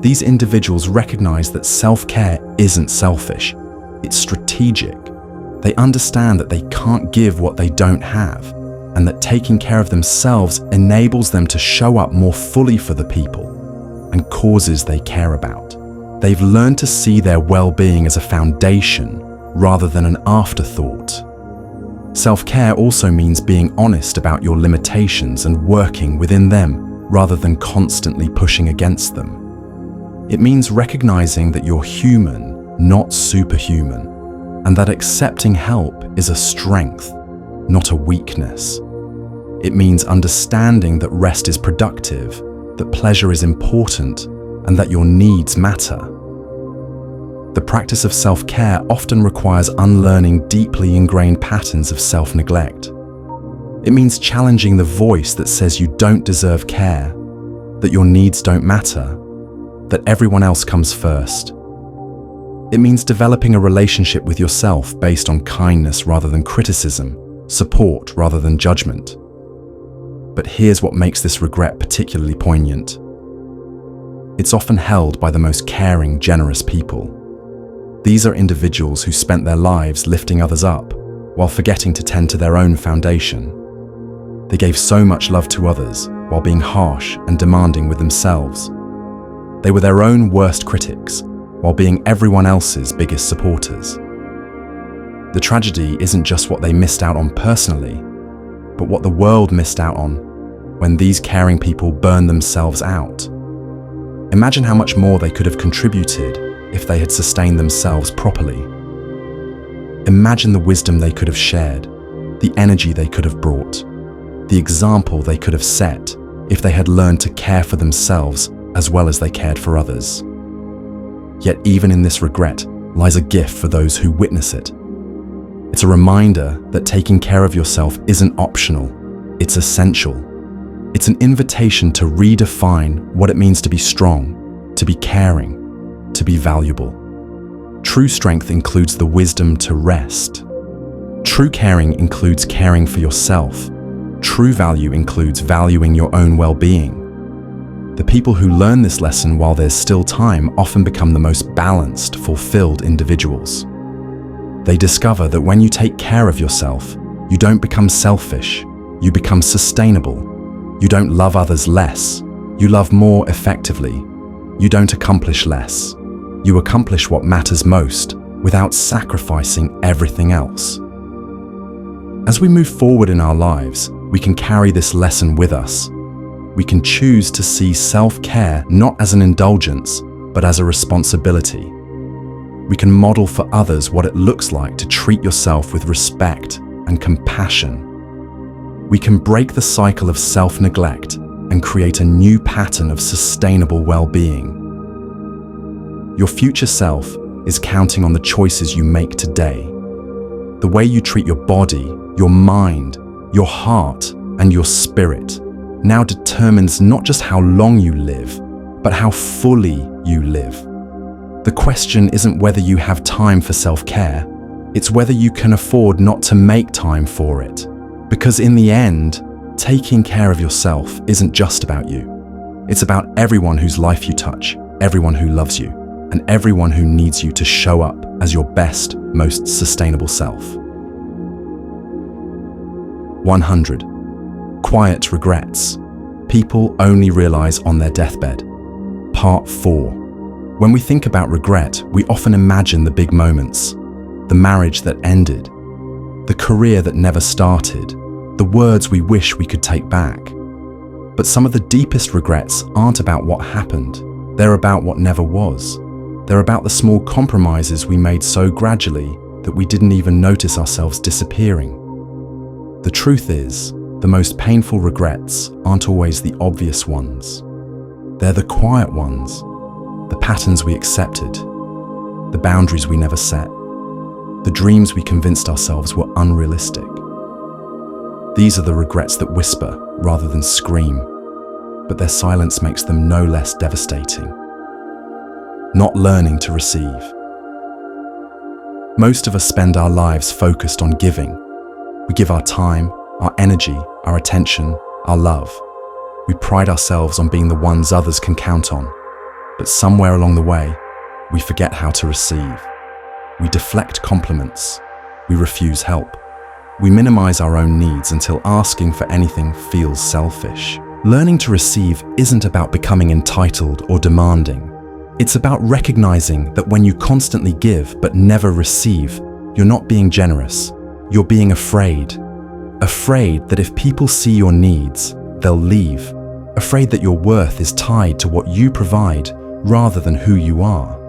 S2: These individuals recognize that self-care isn't selfish, it's strategic. They understand that they can't give what they don't have, and that taking care of themselves enables them to show up more fully for the people and causes they care about. They've learned to see their well-being as a foundation rather than an afterthought. Self-care also means being honest about your limitations and working within them rather than constantly pushing against them. It means recognizing that you're human, not superhuman, and that accepting help is a strength, not a weakness. It means understanding that rest is productive, that pleasure is important, and that your needs matter. The practice of self-care often requires unlearning deeply ingrained patterns of self-neglect. It means challenging the voice that says you don't deserve care, that your needs don't matter, that everyone else comes first. It means developing a relationship with yourself based on kindness rather than criticism, support rather than judgment. But here's what makes this regret particularly poignant. It's often held by the most caring, generous people. These are individuals who spent their lives lifting others up while forgetting to tend to their own foundation. They gave so much love to others while being harsh and demanding with themselves. They were their own worst critics while being everyone else's biggest supporters. The tragedy isn't just what they missed out on personally, but what the world missed out on when these caring people burned themselves out. Imagine how much more they could have contributed if they had sustained themselves properly. Imagine the wisdom they could have shared, the energy they could have brought, the example they could have set if they had learned to care for themselves as well as they cared for others. Yet even in this regret lies a gift for those who witness it. It's a reminder that taking care of yourself isn't optional, it's essential. It's an invitation to redefine what it means to be strong, to be caring, to be valuable. True strength includes the wisdom to rest. True caring includes caring for yourself. True value includes valuing your own well-being. The people who learn this lesson while there's still time often become the most balanced, fulfilled individuals. They discover that when you take care of yourself, you don't become selfish, you become sustainable. You don't love others less, you love more effectively. You don't accomplish less. You accomplish what matters most without sacrificing everything else. As we move forward in our lives, we can carry this lesson with us. We can choose to see self-care not as an indulgence, but as a responsibility. We can model for others what it looks like to treat yourself with respect and compassion. We can break the cycle of self-neglect and create a new pattern of sustainable well-being. Your future self is counting on the choices you make today. The way you treat your body, your mind, your heart, and your spirit now determines not just how long you live, but how fully you live. The question isn't whether you have time for self-care, it's whether you can afford not to make time for it. Because in the end, taking care of yourself isn't just about you. It's about everyone whose life you touch, everyone who loves you, and everyone who needs you to show up as your best, most sustainable self. 100. Quiet regrets. People only realize on their deathbed. Part 4. When we think about regret, we often imagine the big moments. The marriage that ended. The career that never started. The words we wish we could take back. But some of the deepest regrets aren't about what happened. They're about what never was. They're about the small compromises we made so gradually that we didn't even notice ourselves disappearing. The truth is, the most painful regrets aren't always the obvious ones. They're the quiet ones, the patterns we accepted, the boundaries we never set, the dreams we convinced ourselves were unrealistic. These are the regrets that whisper rather than scream, but their silence makes them no less devastating. Not learning to receive. Most of us spend our lives focused on giving. We give our time, our energy, our attention, our love. We pride ourselves on being the ones others can count on. But somewhere along the way, we forget how to receive. We deflect compliments. We refuse help. We minimize our own needs until asking for anything feels selfish. Learning to receive isn't about becoming entitled or demanding. It's about recognizing that when you constantly give but never receive, you're not being generous. You're being afraid. Afraid that if people see your needs, they'll leave. Afraid that your worth is tied to what you provide rather than who you are.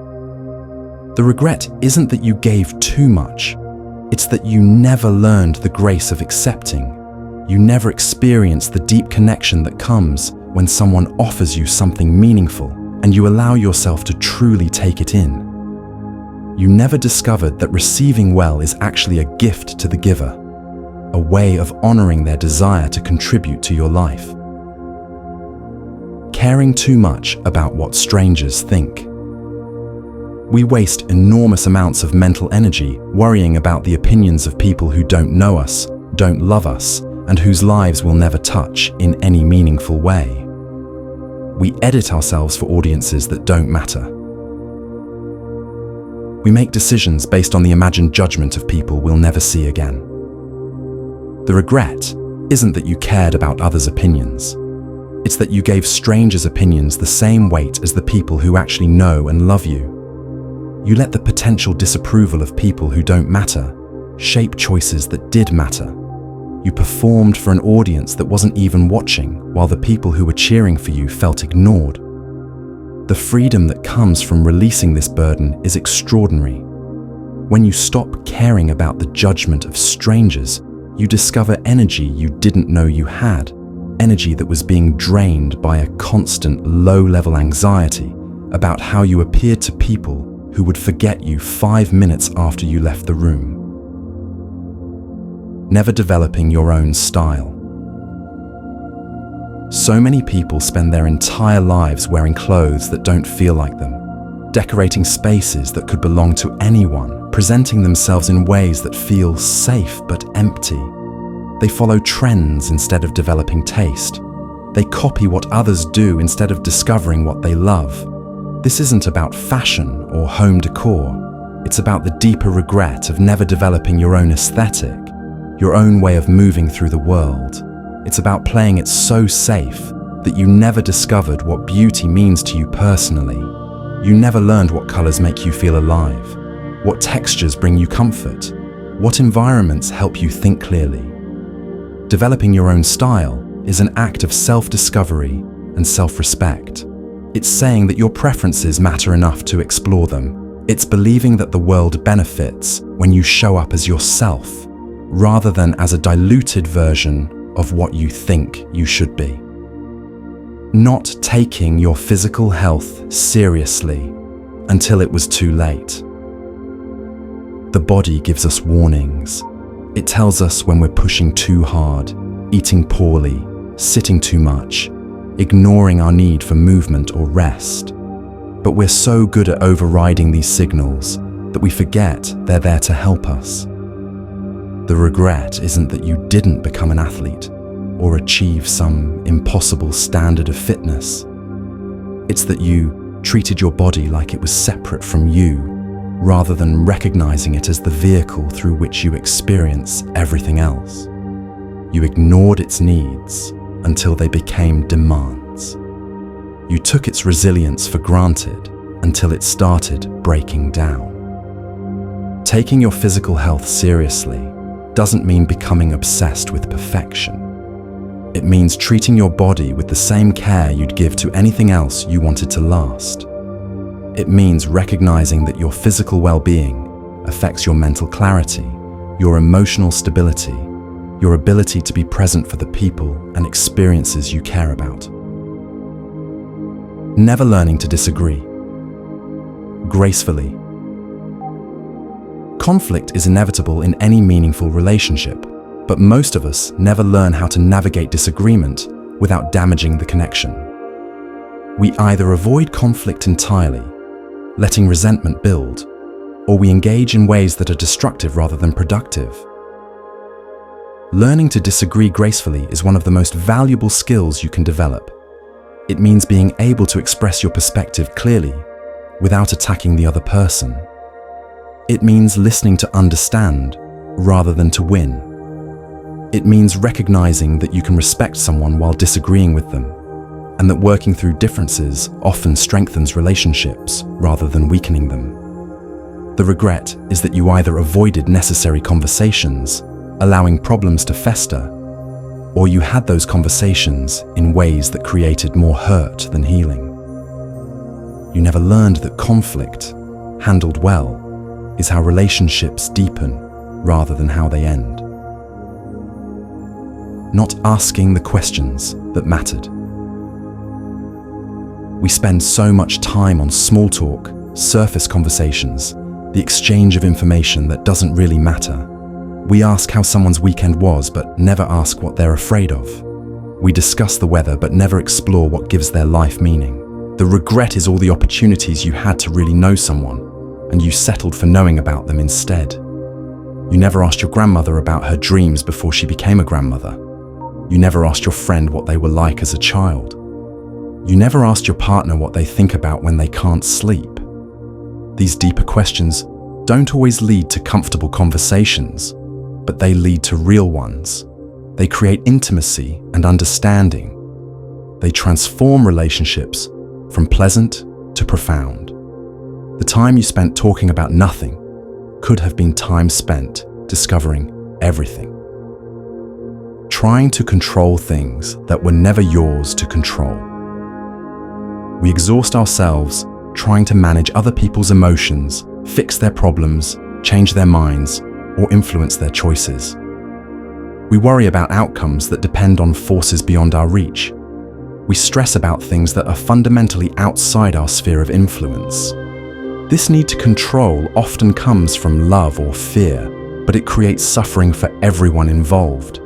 S2: The regret isn't that you gave too much. It's that you never learned the grace of accepting. You never experienced the deep connection that comes when someone offers you something meaningful and you allow yourself to truly take it in. You never discovered that receiving well is actually a gift to the giver, a way of honoring their desire to contribute to your life. Caring too much about what strangers think. We waste enormous amounts of mental energy worrying about the opinions of people who don't know us, don't love us, and whose lives we'll never touch in any meaningful way. We edit ourselves for audiences that don't matter. We make decisions based on the imagined judgment of people we'll never see again. The regret isn't that you cared about others' opinions. It's that you gave strangers' opinions the same weight as the people who actually know and love you. You let the potential disapproval of people who don't matter shape choices that did matter. You performed for an audience that wasn't even watching, while the people who were cheering for you felt ignored. The freedom that comes from releasing this burden is extraordinary. When you stop caring about the judgment of strangers, you discover energy you didn't know you had, energy that was being drained by a constant low-level anxiety about how you appeared to people who would forget you 5 minutes after you left the room. Never developing your own style. So many people spend their entire lives wearing clothes that don't feel like them, decorating spaces that could belong to anyone, presenting themselves in ways that feel safe but empty. They follow trends instead of developing taste. They copy what others do instead of discovering what they love. This isn't about fashion or home decor. It's about the deeper regret of never developing your own aesthetic, your own way of moving through the world. It's about playing it so safe that you never discovered what beauty means to you personally. You never learned what colors make you feel alive, what textures bring you comfort, what environments help you think clearly. Developing your own style is an act of self-discovery and self-respect. It's saying that your preferences matter enough to explore them. It's believing that the world benefits when you show up as yourself, rather than as a diluted version of what you think you should be. Not taking your physical health seriously until it was too late. The body gives us warnings. It tells us when we're pushing too hard, eating poorly, sitting too much, ignoring our need for movement or rest. But we're so good at overriding these signals that we forget they're there to help us. The regret isn't that you didn't become an athlete or achieve some impossible standard of fitness. It's that you treated your body like it was separate from you, rather than recognizing it as the vehicle through which you experience everything else. You ignored its needs until they became demands. You took its resilience for granted until it started breaking down. Taking your physical health seriously doesn't mean becoming obsessed with perfection. It means treating your body with the same care you'd give to anything else you wanted to last. It means recognizing that your physical well-being affects your mental clarity, your emotional stability, your ability to be present for the people and experiences you care about. Never learning to disagree. Gracefully. Conflict is inevitable in any meaningful relationship, but most of us never learn how to navigate disagreement without damaging the connection. We either avoid conflict entirely, letting resentment build, or we engage in ways that are destructive rather than productive. Learning to disagree gracefully is one of the most valuable skills you can develop. It means being able to express your perspective clearly without attacking the other person. It means listening to understand rather than to win. It means recognizing that you can respect someone while disagreeing with them, and that working through differences often strengthens relationships rather than weakening them. The regret is that you either avoided necessary conversations, allowing problems to fester, or you had those conversations in ways that created more hurt than healing. You never learned that conflict, handled well, is how relationships deepen rather than how they end. Not asking the questions that mattered. We spend so much time on small talk, surface conversations, the exchange of information that doesn't really matter. We ask how someone's weekend was, but never ask what they're afraid of. We discuss the weather, but never explore what gives their life meaning. The regret is all the opportunities you had to really know someone, and you settled for knowing about them instead. You never asked your grandmother about her dreams before she became a grandmother. You never asked your friend what they were like as a child. You never asked your partner what they think about when they can't sleep. These deeper questions don't always lead to comfortable conversations, but they lead to real ones. They create intimacy and understanding. They transform relationships from pleasant to profound. The time you spent talking about nothing could have been time spent discovering everything. Trying to control things that were never yours to control. We exhaust ourselves trying to manage other people's emotions, fix their problems, change their minds, or influence their choices. We worry about outcomes that depend on forces beyond our reach. We stress about things that are fundamentally outside our sphere of influence. This need to control often comes from love or fear, but it creates suffering for everyone involved.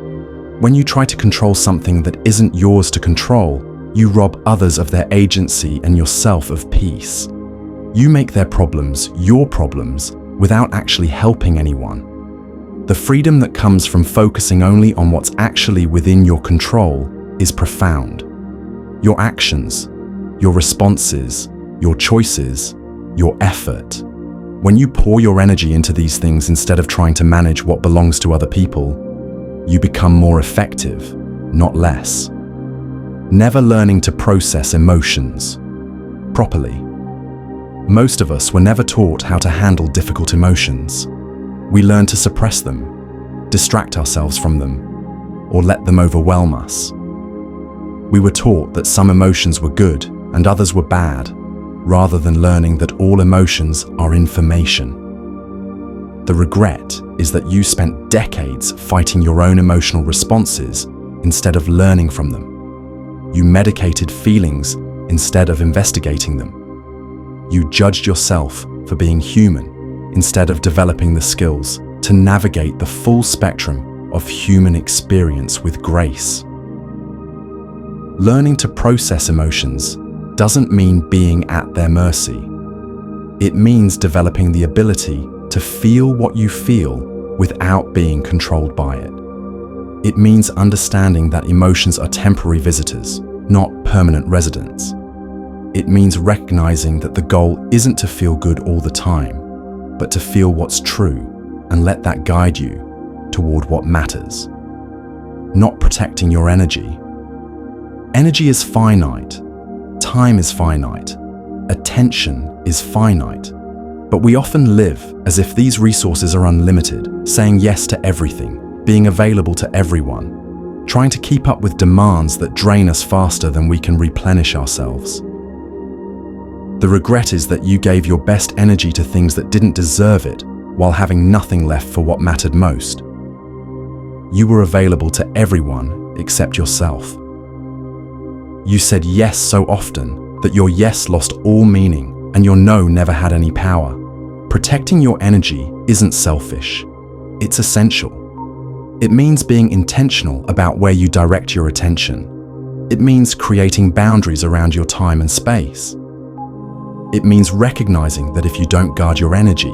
S2: When you try to control something that isn't yours to control, you rob others of their agency and yourself of peace. You make their problems your problems without actually helping anyone. The freedom that comes from focusing only on what's actually within your control is profound. Your actions, your responses, your choices, your effort. When you pour your energy into these things instead of trying to manage what belongs to other people, you become more effective, not less. Never learning to process emotions properly. Most of us were never taught how to handle difficult emotions. We learn to suppress them, distract ourselves from them, or let them overwhelm us. We were taught that some emotions were good and others were bad, rather than learning that all emotions are information. The regret is that you spent decades fighting your own emotional responses instead of learning from them. You medicated feelings instead of investigating them. You judged yourself for being human instead of developing the skills to navigate the full spectrum of human experience with grace. Learning to process emotions doesn't mean being at their mercy. It means developing the ability to feel what you feel without being controlled by it. It means understanding that emotions are temporary visitors, not permanent residents. It means recognizing that the goal isn't to feel good all the time, but to feel what's true and let that guide you toward what matters. Not protecting your energy. Energy is finite. Time is finite. Attention is finite. But we often live as if these resources are unlimited, saying yes to everything, being available to everyone, trying to keep up with demands that drain us faster than we can replenish ourselves. The regret is that you gave your best energy to things that didn't deserve it, while having nothing left for what mattered most. You were available to everyone except yourself. You said yes so often that your yes lost all meaning and your no never had any power. Protecting your energy isn't selfish. It's essential. It means being intentional about where you direct your attention. It means creating boundaries around your time and space. It means recognizing that if you don't guard your energy,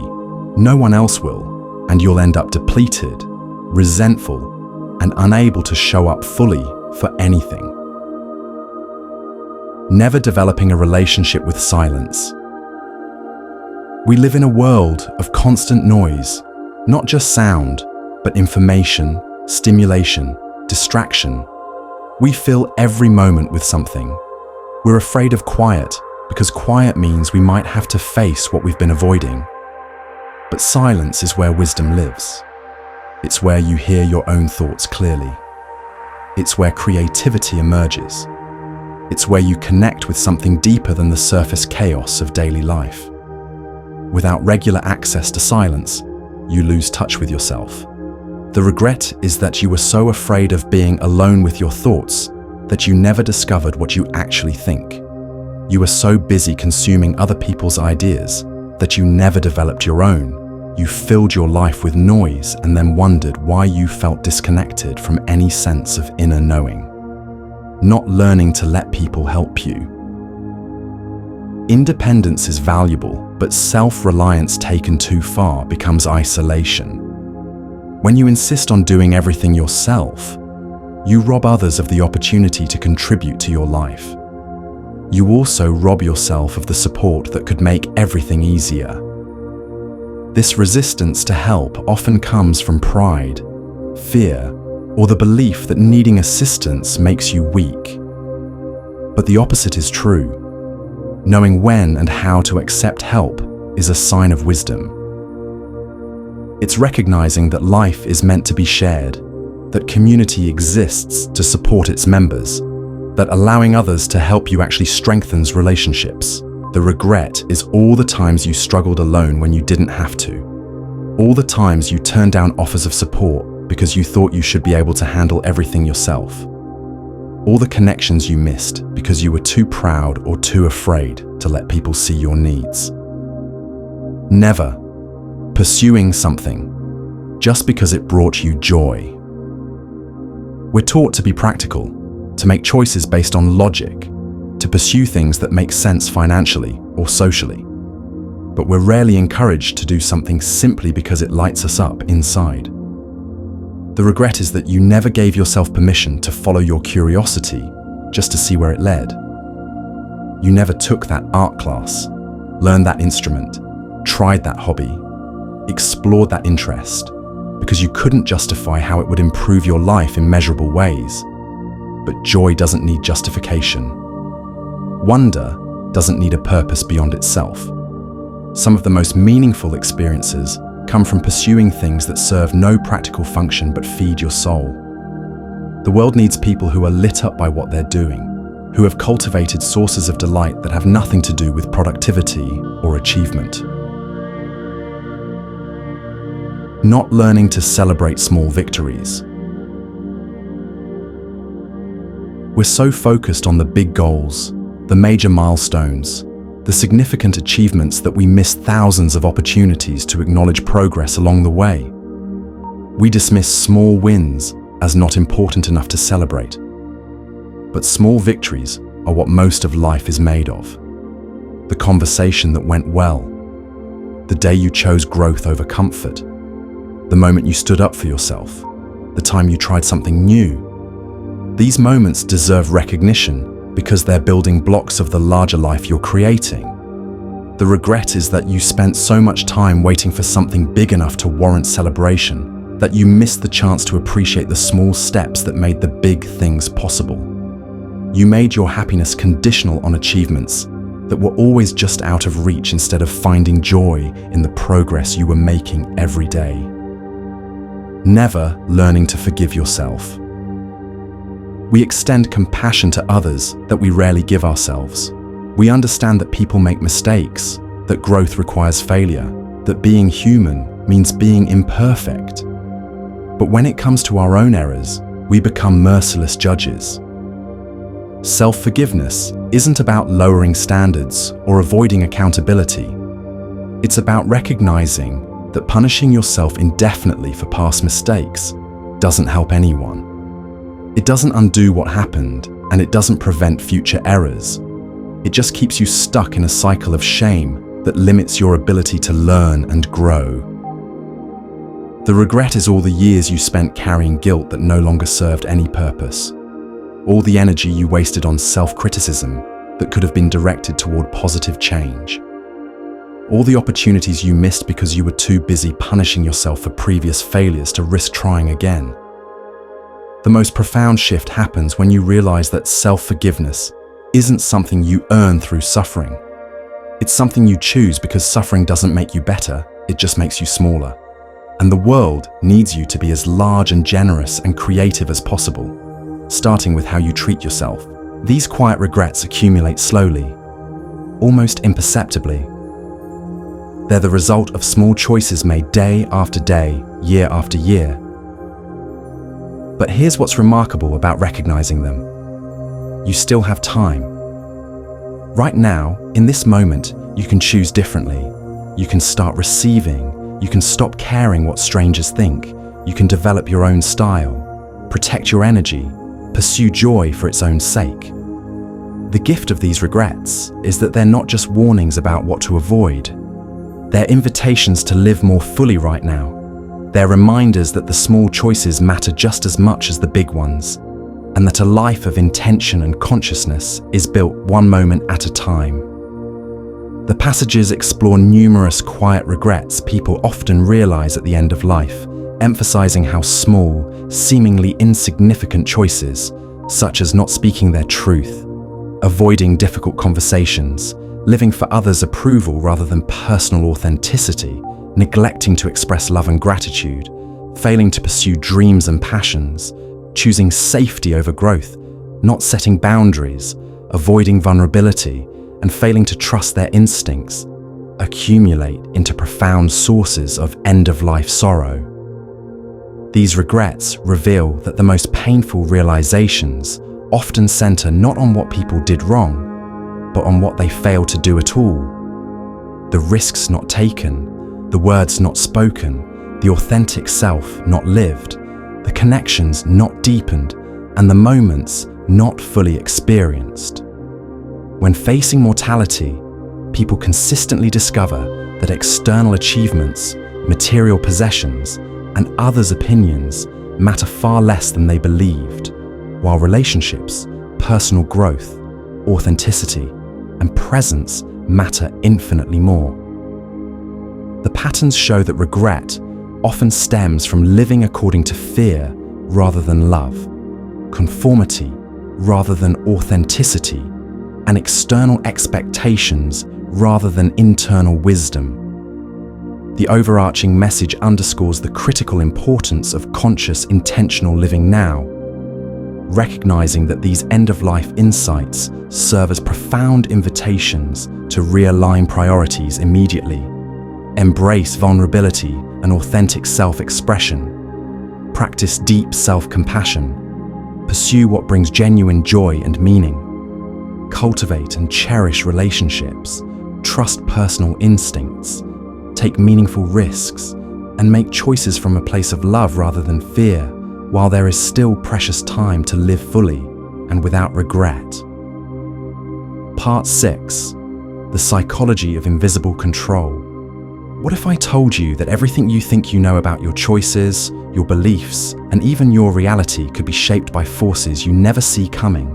S2: no one else will, and you'll end up depleted, resentful, and unable to show up fully for anything. Never developing a relationship with silence. We live in a world of constant noise, not just sound, but information, stimulation, distraction. We fill every moment with something. We're afraid of quiet because quiet means we might have to face what we've been avoiding. But silence is where wisdom lives. It's where you hear your own thoughts clearly. It's where creativity emerges. It's where you connect with something deeper than the surface chaos of daily life. Without regular access to silence, you lose touch with yourself. The regret is that you were so afraid of being alone with your thoughts that you never discovered what you actually think. You were so busy consuming other people's ideas that you never developed your own. You filled your life with noise and then wondered why you felt disconnected from any sense of inner knowing. Not learning to let people help you. Independence is valuable, but self-reliance taken too far becomes isolation. When you insist on doing everything yourself, you rob others of the opportunity to contribute to your life. You also rob yourself of the support that could make everything easier. This resistance to help often comes from pride, fear, or the belief that needing assistance makes you weak. But the opposite is true. Knowing when and how to accept help is a sign of wisdom. It's recognizing that life is meant to be shared, that community exists to support its members, that allowing others to help you actually strengthens relationships. The regret is all the times you struggled alone when you didn't have to. All the times you turned down offers of support because you thought you should be able to handle everything yourself. All the connections you missed because you were too proud or too afraid to let people see your needs. Never pursuing something just because it brought you joy. We're taught to be practical, to make choices based on logic, to pursue things that make sense financially or socially. But we're rarely encouraged to do something simply because it lights us up inside. The regret is that you never gave yourself permission to follow your curiosity just to see where it led. You never took that art class, learned that instrument, tried that hobby, explored that interest, because you couldn't justify how it would improve your life in measurable ways. But joy doesn't need justification. Wonder doesn't need a purpose beyond itself. Some of the most meaningful experiences come from pursuing things that serve no practical function but feed your soul. The world needs people who are lit up by what they're doing, who have cultivated sources of delight that have nothing to do with productivity or achievement. Not learning to celebrate small victories. We're so focused on the big goals, the major milestones, the significant achievements that we miss thousands of opportunities to acknowledge progress along the way. We dismiss small wins as not important enough to celebrate. But small victories are what most of life is made of. The conversation that went well, the day you chose growth over comfort, the moment you stood up for yourself, the time you tried something new. These moments deserve recognition because they're building blocks of the larger life you're creating. The regret is that you spent so much time waiting for something big enough to warrant celebration that you missed the chance to appreciate the small steps that made the big things possible. You made your happiness conditional on achievements that were always just out of reach instead of finding joy in the progress you were making every day. Never learning to forgive yourself. We extend compassion to others that we rarely give ourselves. We understand that people make mistakes, that growth requires failure, that being human means being imperfect. But when it comes to our own errors, we become merciless judges. Self-forgiveness isn't about lowering standards or avoiding accountability. It's about recognizing that punishing yourself indefinitely for past mistakes doesn't help anyone. It doesn't undo what happened, and it doesn't prevent future errors. It just keeps you stuck in a cycle of shame that limits your ability to learn and grow. The regret is all the years you spent carrying guilt that no longer served any purpose. All the energy you wasted on self-criticism that could have been directed toward positive change. All the opportunities you missed because you were too busy punishing yourself for previous failures to risk trying again. The most profound shift happens when you realize that self-forgiveness isn't something you earn through suffering. It's something you choose because suffering doesn't make you better, it just makes you smaller. And the world needs you to be as large and generous and creative as possible, starting with how you treat yourself. These quiet regrets accumulate slowly, almost imperceptibly. They're the result of small choices made day after day, year after year. But here's what's remarkable about recognizing them. You still have time. Right now, in this moment, you can choose differently. You can start receiving. You can stop caring what strangers think. You can develop your own style, protect your energy, pursue joy for its own sake. The gift of these regrets is that they're not just warnings about what to avoid. They're invitations to live more fully right now. They're reminders that the small choices matter just as much as the big ones, and that a life of intention and consciousness is built one moment at a time. The passages explore numerous quiet regrets people often realize at the end of life, emphasizing how small, seemingly insignificant choices, such as not speaking their truth, avoiding difficult conversations, living for others' approval rather than personal authenticity, neglecting to express love and gratitude, failing to pursue dreams and passions, choosing safety over growth, not setting boundaries, avoiding vulnerability, and failing to trust their instincts, accumulate into profound sources of end-of-life sorrow. These regrets reveal that the most painful realizations often center not on what people did wrong, but on what they failed to do at all. The risks not taken, the words not spoken, the authentic self not lived, the connections not deepened, and the moments not fully experienced. When facing mortality, people consistently discover that external achievements, material possessions, and others' opinions matter far less than they believed, while relationships, personal growth, authenticity, and presence matter infinitely more. The patterns show that regret often stems from living according to fear rather than love, conformity rather than authenticity, and external expectations rather than internal wisdom. The overarching message underscores the critical importance of conscious, intentional living now, recognizing that these end-of-life insights serve as profound invitations to realign priorities immediately, embrace vulnerability and authentic self-expression, practice deep self-compassion, pursue what brings genuine joy and meaning, cultivate and cherish relationships, trust personal instincts, take meaningful risks, and make choices from a place of love rather than fear, while there is still precious time to live fully and without regret. Part 6. The Psychology of Invisible Control. What if I told you that everything you think you know about your choices, your beliefs, and even your reality could be shaped by forces you never see coming?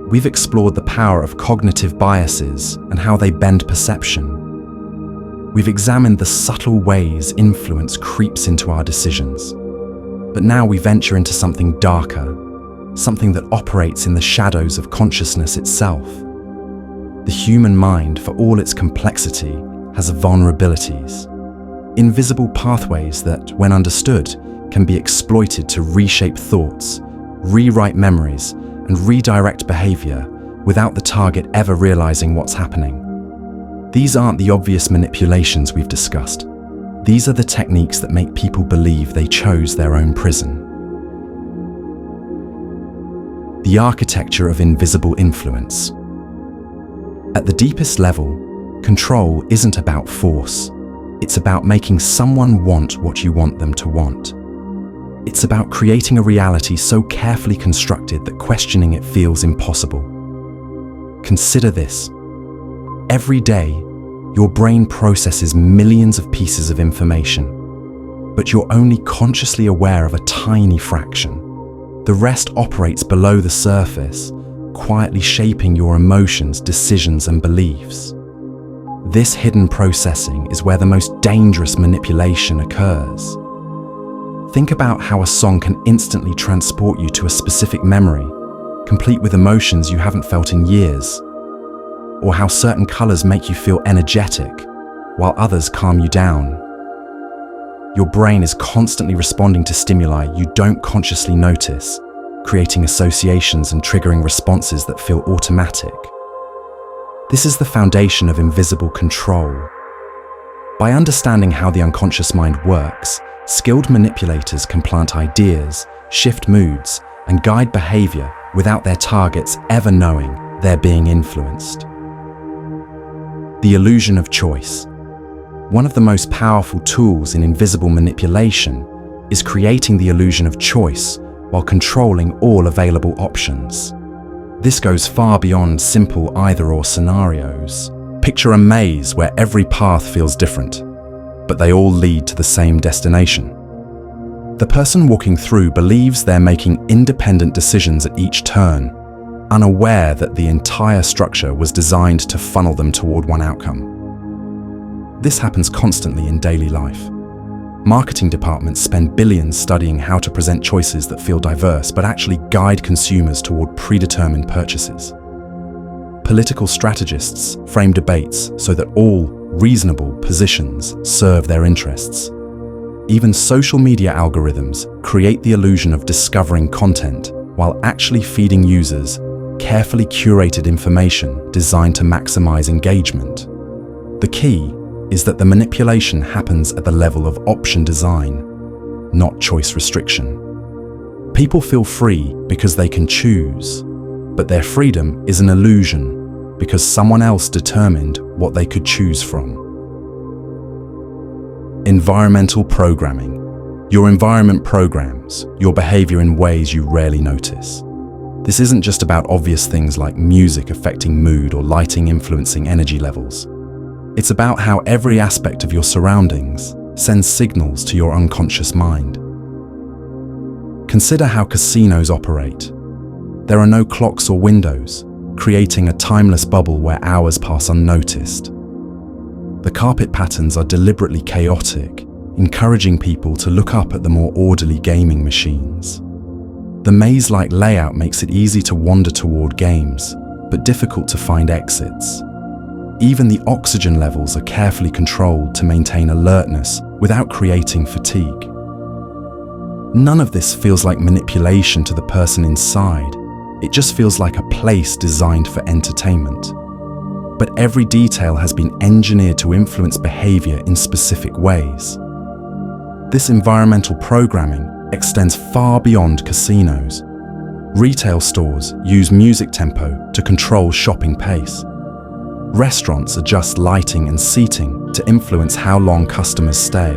S2: We've explored the power of cognitive biases and how they bend perception. We've examined the subtle ways influence creeps into our decisions. But now we venture into something darker, something that operates in the shadows of consciousness itself. The human mind, for all its complexity, has vulnerabilities, invisible pathways that, when understood, can be exploited to reshape thoughts, rewrite memories, and redirect behavior without the target ever realizing what's happening. These aren't the obvious manipulations we've discussed. These are the techniques that make people believe they chose their own prison. The architecture of invisible influence. At the deepest level, control isn't about force. It's about making someone want what you want them to want. It's about creating a reality so carefully constructed that questioning it feels impossible. Consider this. Every day, your brain processes millions of pieces of information, but you're only consciously aware of a tiny fraction. The rest operates below the surface, quietly shaping your emotions, decisions, and beliefs. This hidden processing is where the most dangerous manipulation occurs. Think about how a song can instantly transport you to a specific memory, complete with emotions you haven't felt in years. Or how certain colors make you feel energetic, while others calm you down. Your brain is constantly responding to stimuli you don't consciously notice, creating associations and triggering responses that feel automatic. This is the foundation of invisible control. By understanding how the unconscious mind works, skilled manipulators can plant ideas, shift moods, and guide behavior without their targets ever knowing they're being influenced. The illusion of choice. One of the most powerful tools in invisible manipulation is creating the illusion of choice while controlling all available options. This goes far beyond simple either-or scenarios. Picture a maze where every path feels different, but they all lead to the same destination. The person walking through believes they're making independent decisions at each turn, unaware that the entire structure was designed to funnel them toward one outcome. This happens constantly in daily life. Marketing departments spend billions studying how to present choices that feel diverse but actually guide consumers toward predetermined purchases. Political strategists frame debates so that all reasonable positions serve their interests. Even social media algorithms create the illusion of discovering content while actually feeding users carefully curated information designed to maximize engagement. The key is that the manipulation happens at the level of option design, not choice restriction. People feel free because they can choose, but their freedom is an illusion because someone else determined what they could choose from. Environmental programming. Your environment programs your behavior in ways you rarely notice. This isn't just about obvious things like music affecting mood or lighting influencing energy levels. It's about how every aspect of your surroundings sends signals to your unconscious mind. Consider how casinos operate. There are no clocks or windows, creating a timeless bubble where hours pass unnoticed. The carpet patterns are deliberately chaotic, encouraging people to look up at the more orderly gaming machines. The maze-like layout makes it easy to wander toward games, but difficult to find exits. Even the oxygen levels are carefully controlled to maintain alertness without creating fatigue. None of this feels like manipulation to the person inside. It just feels like a place designed for entertainment. But every detail has been engineered to influence behavior in specific ways. This environmental programming extends far beyond casinos. Retail stores use music tempo to control shopping pace. Restaurants adjust lighting and seating to influence how long customers stay.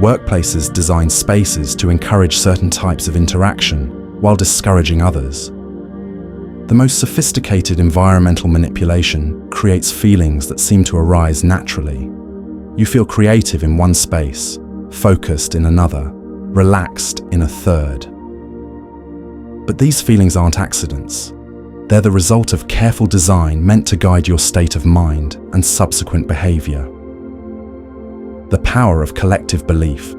S2: Workplaces design spaces to encourage certain types of interaction while discouraging others. The most sophisticated environmental manipulation creates feelings that seem to arise naturally. You feel creative in one space, focused in another, relaxed in a third. But these feelings aren't accidents. They're the result of careful design meant to guide your state of mind and subsequent behavior. The power of collective belief.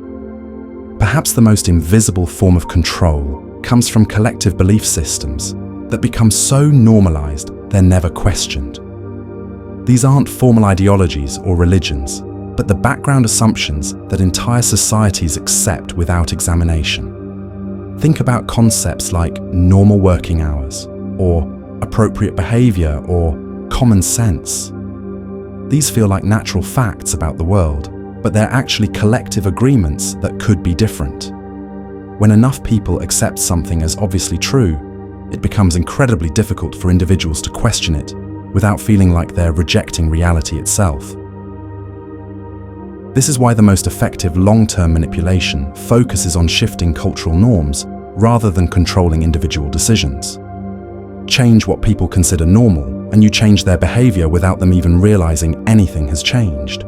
S2: Perhaps the most invisible form of control comes from collective belief systems that become so normalized they're never questioned. These aren't formal ideologies or religions, but the background assumptions that entire societies accept without examination. Think about concepts like normal working hours, or appropriate behavior, or common sense. These feel like natural facts about the world, but they're actually collective agreements that could be different. When enough people accept something as obviously true, it becomes incredibly difficult for individuals to question it without feeling like they're rejecting reality itself. This is why the most effective long-term manipulation focuses on shifting cultural norms rather than controlling individual decisions. Change what people consider normal, and you change their behavior without them even realizing anything has changed.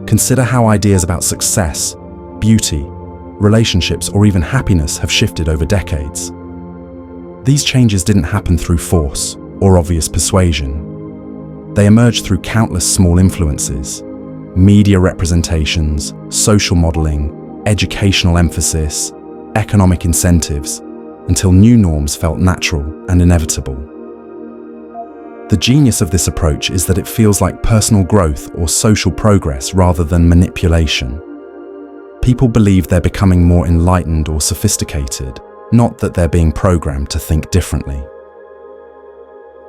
S2: Consider how ideas about success, beauty, relationships, or even happiness have shifted over decades. These changes didn't happen through force or obvious persuasion. They emerged through countless small influences: media representations, social modeling, educational emphasis, economic incentives, until new norms felt natural and inevitable. The genius of this approach is that it feels like personal growth or social progress rather than manipulation. People believe they're becoming more enlightened or sophisticated, not that they're being programmed to think differently.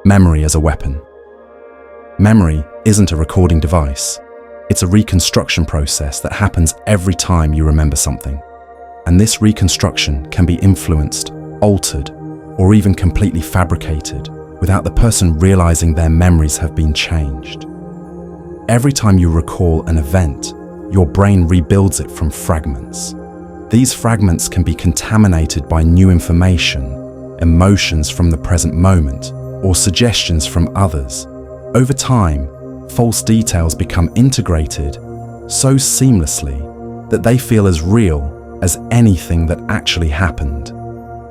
S2: Memory as a weapon. Memory isn't a recording device. It's a reconstruction process that happens every time you remember something. And this reconstruction can be influenced, altered, or even completely fabricated without the person realizing their memories have been changed. Every time you recall an event, your brain rebuilds it from fragments. These fragments can be contaminated by new information, emotions from the present moment, or suggestions from others. Over time, false details become integrated so seamlessly that they feel as real as anything that actually happened.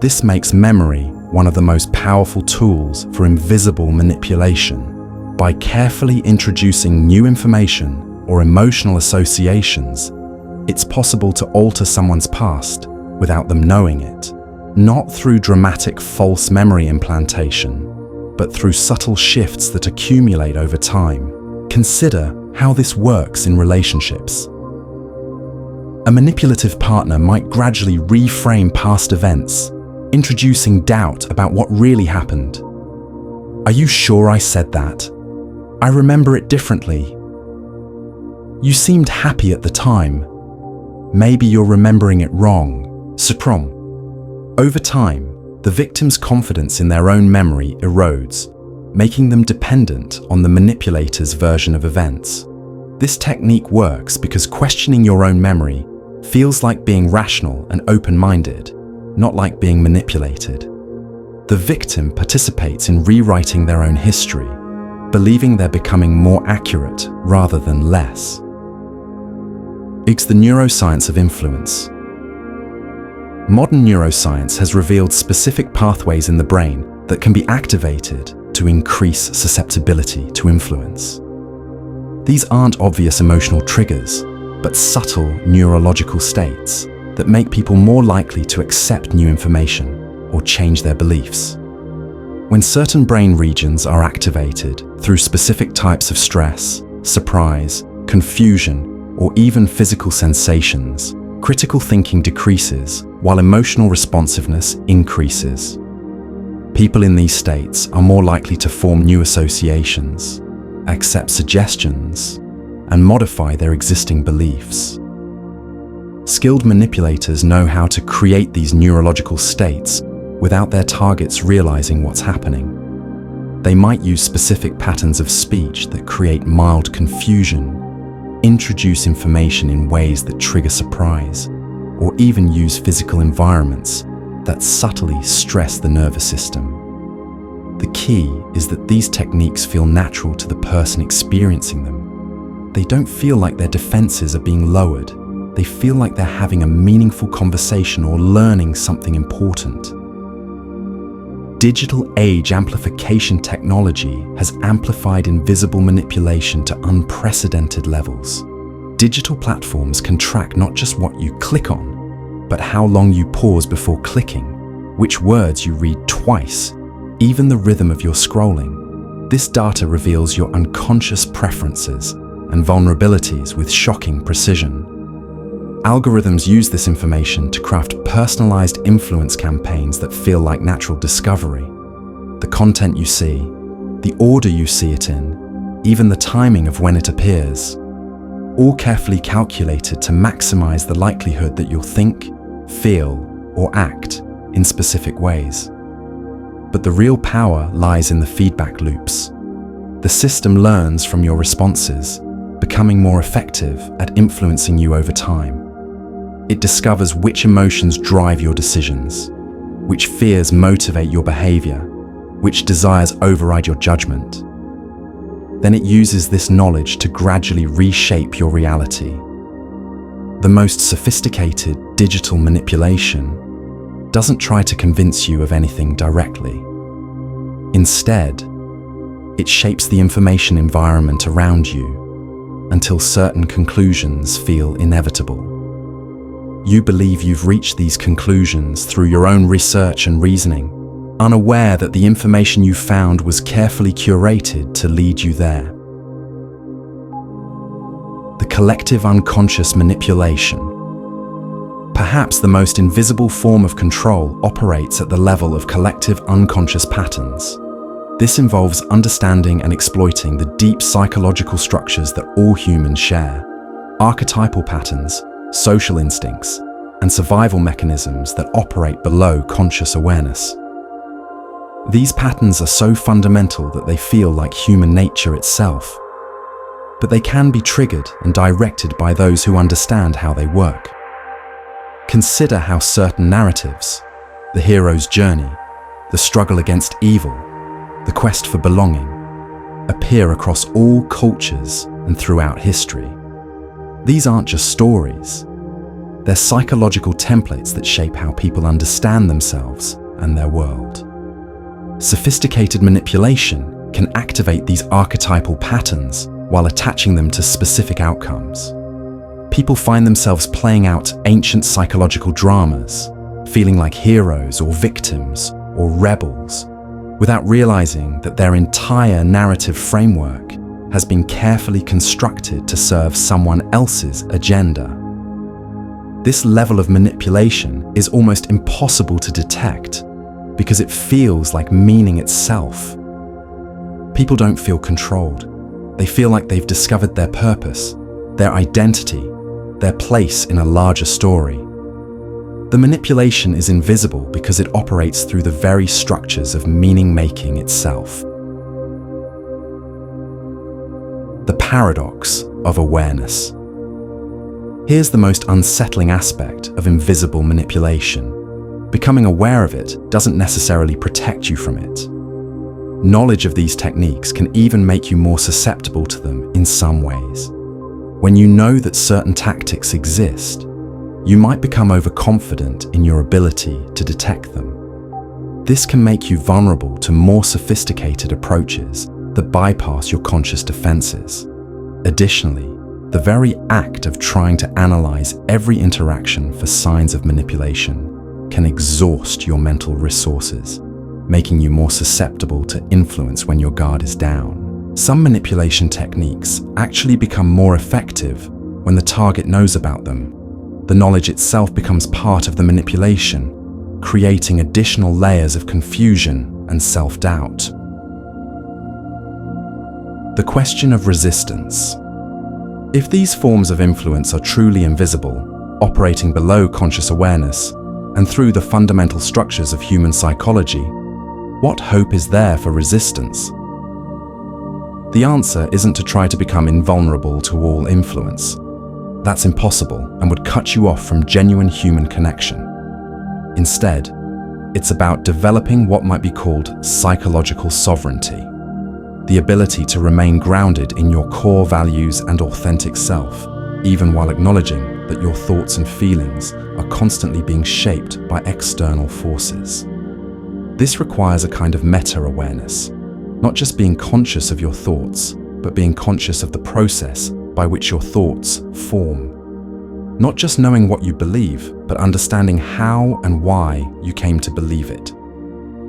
S2: This makes memory one of the most powerful tools for invisible manipulation. By carefully introducing new information or emotional associations, it's possible to alter someone's past without them knowing it, not through dramatic false memory implantation, but through subtle shifts that accumulate over time. Consider how this works in relationships. A manipulative partner might gradually reframe past events, introducing doubt about what really happened. "Are you sure I said that? I remember it differently. You seemed happy at the time. Maybe you're remembering it wrong." Suprom. Over time, the victim's confidence in their own memory erodes, making them dependent on the manipulator's version of events. This technique works because questioning your own memory feels like being rational and open-minded, not like being manipulated. The victim participates in rewriting their own history, believing they're becoming more accurate rather than less. It's the neuroscience of influence. Modern neuroscience has revealed specific pathways in the brain that can be activated to increase susceptibility to influence. These aren't obvious emotional triggers, but subtle neurological states that make people more likely to accept new information or change their beliefs. When certain brain regions are activated through specific types of stress, surprise, confusion, or even physical sensations, critical thinking decreases while emotional responsiveness increases. People in these states are more likely to form new associations, accept suggestions, and modify their existing beliefs. Skilled manipulators know how to create these neurological states without their targets realizing what's happening. They might use specific patterns of speech that create mild confusion, introduce information in ways that trigger surprise, or even use physical environments that subtly stress the nervous system. The key is that these techniques feel natural to the person experiencing them. They don't feel like their defenses are being lowered. They feel like they're having a meaningful conversation or learning something important. Digital age amplification technology has amplified invisible manipulation to unprecedented levels. Digital platforms can track not just what you click on, but how long you pause before clicking, which words you read twice, even the rhythm of your scrolling. This data reveals your unconscious preferences and vulnerabilities with shocking precision. Algorithms use this information to craft personalized influence campaigns that feel like natural discovery. The content you see, the order you see it in, even the timing of when it appears, all carefully calculated to maximize the likelihood that you'll think, feel, or act in specific ways. But the real power lies in the feedback loops. The system learns from your responses, becoming more effective at influencing you over time. It discovers which emotions drive your decisions, which fears motivate your behavior, which desires override your judgment. Then it uses this knowledge to gradually reshape your reality. The most sophisticated digital manipulation doesn't try to convince you of anything directly. Instead, it shapes the information environment around you until certain conclusions feel inevitable. You believe you've reached these conclusions through your own research and reasoning, unaware that the information you found was carefully curated to lead you there. The collective unconscious manipulation. Perhaps the most invisible form of control operates at the level of collective unconscious patterns. This involves understanding and exploiting the deep psychological structures that all humans share, archetypal patterns, social instincts, and survival mechanisms that operate below conscious awareness. These patterns are so fundamental that they feel like human nature itself, but they can be triggered and directed by those who understand how they work. Consider how certain narratives, the hero's journey, the struggle against evil, the quest for belonging, appear across all cultures and throughout history. These aren't just stories. They're psychological templates that shape how people understand themselves and their world. Sophisticated manipulation can activate these archetypal patterns while attaching them to specific outcomes. People find themselves playing out ancient psychological dramas, feeling like heroes or victims or rebels, without realizing that their entire narrative framework has been carefully constructed to serve someone else's agenda. This level of manipulation is almost impossible to detect because it feels like meaning itself. People don't feel controlled. They feel like they've discovered their purpose, their identity, their place in a larger story. The manipulation is invisible because it operates through the very structures of meaning-making itself. The paradox of awareness. Here's the most unsettling aspect of invisible manipulation. Becoming aware of it doesn't necessarily protect you from it. Knowledge of these techniques can even make you more susceptible to them in some ways. When you know that certain tactics exist, you might become overconfident in your ability to detect them. This can make you vulnerable to more sophisticated approaches that bypass your conscious defenses. Additionally, the very act of trying to analyze every interaction for signs of manipulation can exhaust your mental resources, making you more susceptible to influence when your guard is down. Some manipulation techniques actually become more effective when the target knows about them. The knowledge itself becomes part of the manipulation, creating additional layers of confusion and self-doubt. The question of resistance. If these forms of influence are truly invisible, operating below conscious awareness, and through the fundamental structures of human psychology, what hope is there for resistance? The answer isn't to try to become invulnerable to all influence. That's impossible and would cut you off from genuine human connection. Instead, it's about developing what might be called psychological sovereignty, the ability to remain grounded in your core values and authentic self, even while acknowledging that your thoughts and feelings are constantly being shaped by external forces. This requires a kind of meta-awareness, not just being conscious of your thoughts, but being conscious of the process by which your thoughts form. Not just knowing what you believe, but understanding how and why you came to believe it.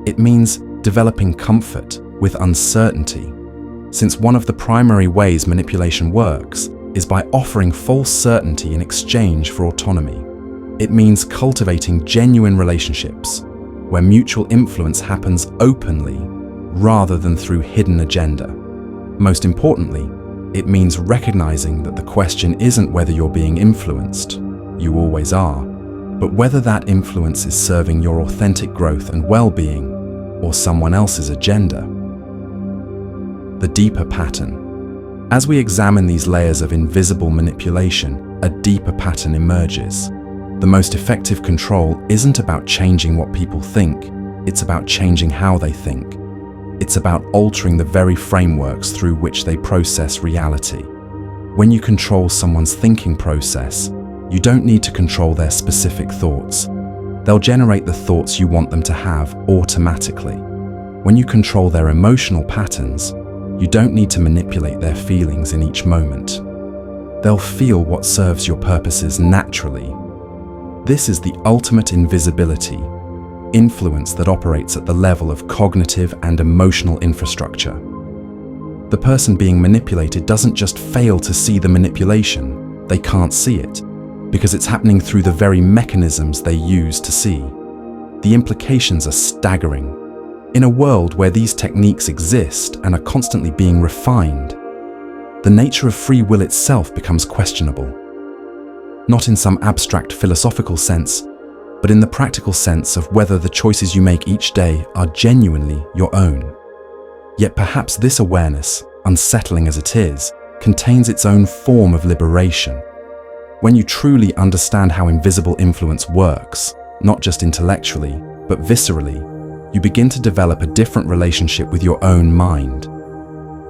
S2: It means developing comfort with uncertainty, since one of the primary ways manipulation works is by offering false certainty in exchange for autonomy. It means cultivating genuine relationships where mutual influence happens openly rather than through hidden agenda. Most importantly, it means recognizing that the question isn't whether you're being influenced, you always are, but whether that influence is serving your authentic growth and well-being or someone else's agenda. The deeper pattern. As we examine these layers of invisible manipulation, a deeper pattern emerges. The most effective control isn't about changing what people think, it's about changing how they think. It's about altering the very frameworks through which they process reality. When you control someone's thinking process, you don't need to control their specific thoughts. They'll generate the thoughts you want them to have automatically. When you control their emotional patterns, you don't need to manipulate their feelings in each moment. They'll feel what serves your purposes naturally. This is the ultimate invisibility, influence that operates at the level of cognitive and emotional infrastructure. The person being manipulated doesn't just fail to see the manipulation, they can't see it, because it's happening through the very mechanisms they use to see. The implications are staggering. In a world where these techniques exist and are constantly being refined, the nature of free will itself becomes questionable. Not in some abstract philosophical sense, but in the practical sense of whether the choices you make each day are genuinely your own. Yet perhaps this awareness, unsettling as it is, contains its own form of liberation. When you truly understand how invisible influence works, not just intellectually, but viscerally, you begin to develop a different relationship with your own mind.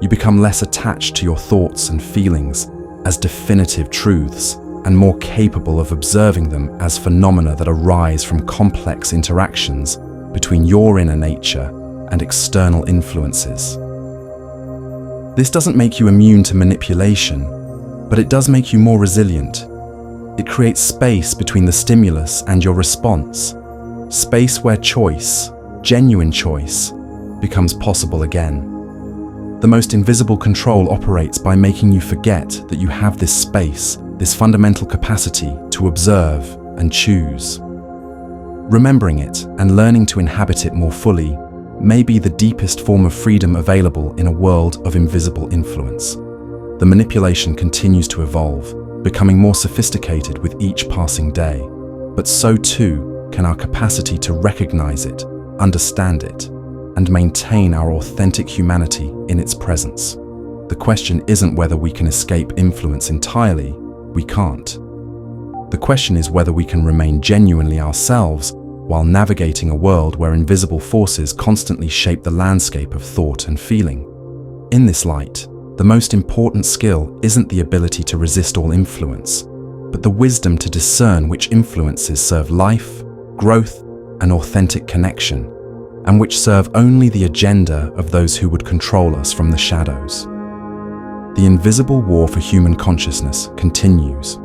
S2: You become less attached to your thoughts and feelings as definitive truths, and more capable of observing them as phenomena that arise from complex interactions between your inner nature and external influences. This doesn't make you immune to manipulation, but it does make you more resilient. It creates space between the stimulus and your response, space where choice, genuine choice, becomes possible again. The most invisible control operates by making you forget that you have this space, this fundamental capacity to observe and choose. Remembering it and learning to inhabit it more fully may be the deepest form of freedom available in a world of invisible influence. The manipulation continues to evolve, becoming more sophisticated with each passing day, but so too can our capacity to recognize it, understand it, and maintain our authentic humanity in its presence. The question isn't whether we can escape influence entirely. We can't. The question is whether we can remain genuinely ourselves while navigating a world where invisible forces constantly shape the landscape of thought and feeling. In this light, the most important skill isn't the ability to resist all influence, but the wisdom to discern which influences serve life, growth, and authentic connection, and which serve only the agenda of those who would control us from the shadows. The invisible war for human consciousness continues.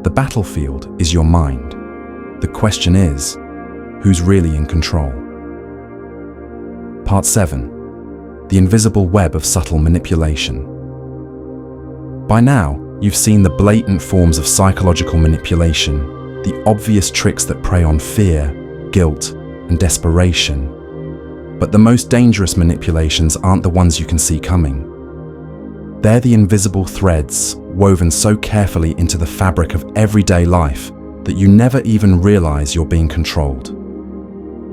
S2: The battlefield is your mind. The question is, who's really in control? Part 7. The invisible web of subtle manipulation. By now, you've seen the blatant forms of psychological manipulation, the obvious tricks that prey on fear, guilt, and desperation. But the most dangerous manipulations aren't the ones you can see coming. They're the invisible threads woven so carefully into the fabric of everyday life that you never even realize you're being controlled.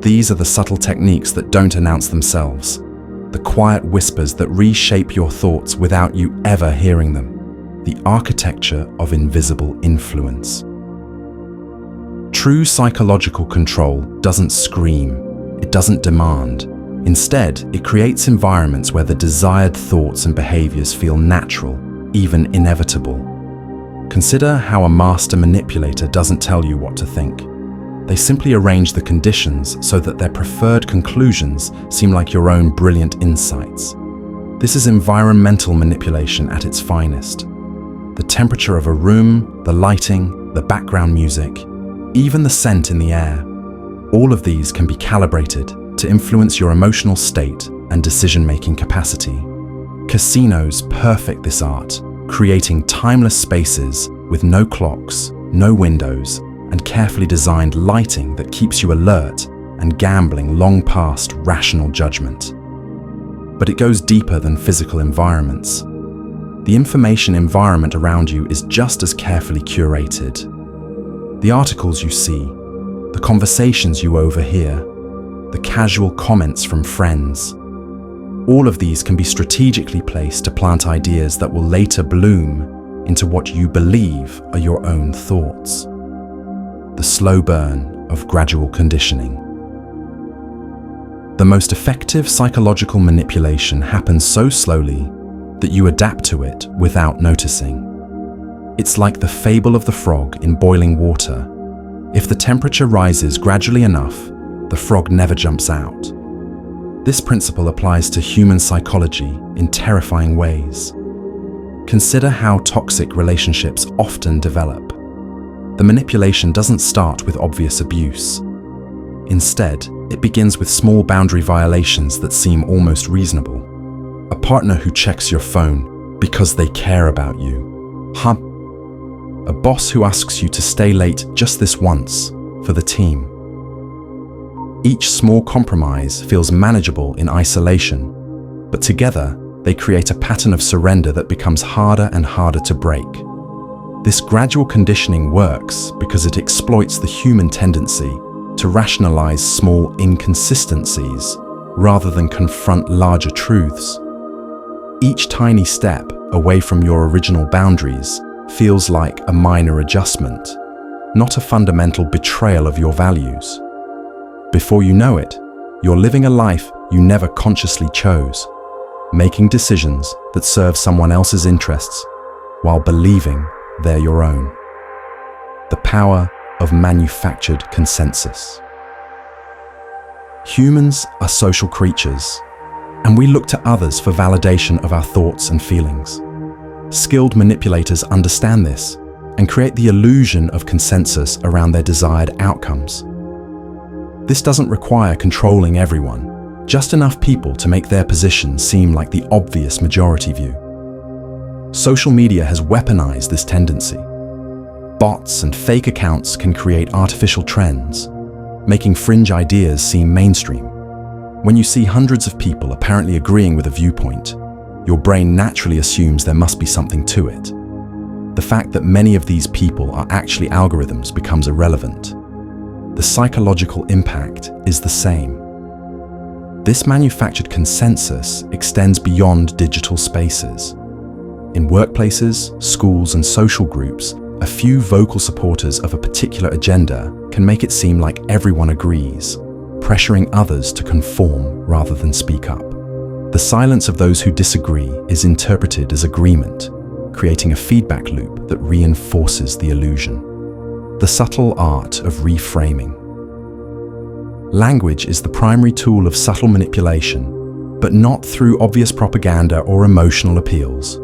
S2: These are the subtle techniques that don't announce themselves, the quiet whispers that reshape your thoughts without you ever hearing them, the architecture of invisible influence. True psychological control doesn't scream, it doesn't demand. Instead, it creates environments where the desired thoughts and behaviors feel natural, even inevitable. Consider how a master manipulator doesn't tell you what to think. They simply arrange the conditions so that their preferred conclusions seem like your own brilliant insights. This is environmental manipulation at its finest. The temperature of a room, the lighting, the background music, even the scent in the air, all of these can be calibrated to influence your emotional state and decision-making capacity. Casinos perfect this art, creating timeless spaces with no clocks, no windows, and carefully designed lighting that keeps you alert and gambling long past rational judgment. But it goes deeper than physical environments. The information environment around you is just as carefully curated. The articles you see, the conversations you overhear, the casual comments from friends. All of these can be strategically placed to plant ideas that will later bloom into what you believe are your own thoughts. The slow burn of gradual conditioning. The most effective psychological manipulation happens so slowly that you adapt to it without noticing. It's like the fable of the frog in boiling water. If the temperature rises gradually enough, the frog never jumps out. This principle applies to human psychology in terrifying ways. Consider how toxic relationships often develop. The manipulation doesn't start with obvious abuse. Instead, it begins with small boundary violations that seem almost reasonable. A partner who checks your phone because they care about you. A boss who asks you to stay late just this once for the team. Each small compromise feels manageable in isolation, but together they create a pattern of surrender that becomes harder and harder to break. This gradual conditioning works because it exploits the human tendency to rationalize small inconsistencies rather than confront larger truths. Each tiny step away from your original boundaries feels like a minor adjustment, not a fundamental betrayal of your values. Before you know it, you're living a life you never consciously chose, making decisions that serve someone else's interests while believing they're your own. The power of manufactured consensus. Humans are social creatures, and we look to others for validation of our thoughts and feelings. Skilled manipulators understand this and create the illusion of consensus around their desired outcomes. This doesn't require controlling everyone, just enough people to make their position seem like the obvious majority view. Social media has weaponized this tendency. Bots and fake accounts can create artificial trends, making fringe ideas seem mainstream. When you see hundreds of people apparently agreeing with a viewpoint, your brain naturally assumes there must be something to it. The fact that many of these people are actually algorithms becomes irrelevant. The psychological impact is the same. This manufactured consensus extends beyond digital spaces. In workplaces, schools, and social groups, a few vocal supporters of a particular agenda can make it seem like everyone agrees, pressuring others to conform rather than speak up. The silence of those who disagree is interpreted as agreement, creating a feedback loop that reinforces the illusion. The subtle art of reframing. Language is the primary tool of subtle manipulation, but not through obvious propaganda or emotional appeals.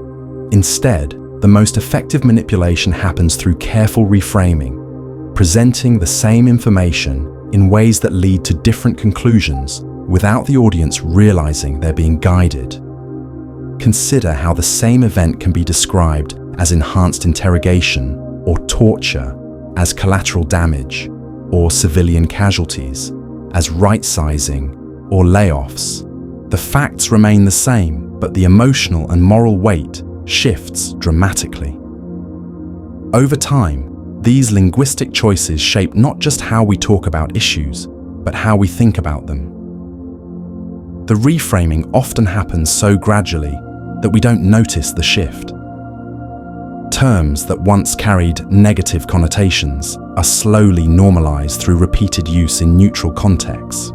S2: Instead, the most effective manipulation happens through careful reframing, presenting the same information in ways that lead to different conclusions without the audience realizing they're being guided. Consider how the same event can be described as enhanced interrogation or torture, as collateral damage, or civilian casualties, as right-sizing or layoffs. The facts remain the same, but the emotional and moral weight shifts dramatically. Over time, these linguistic choices shape not just how we talk about issues, but how we think about them. The reframing often happens so gradually that we don't notice the shift. Terms that once carried negative connotations are slowly normalized through repeated use in neutral contexts.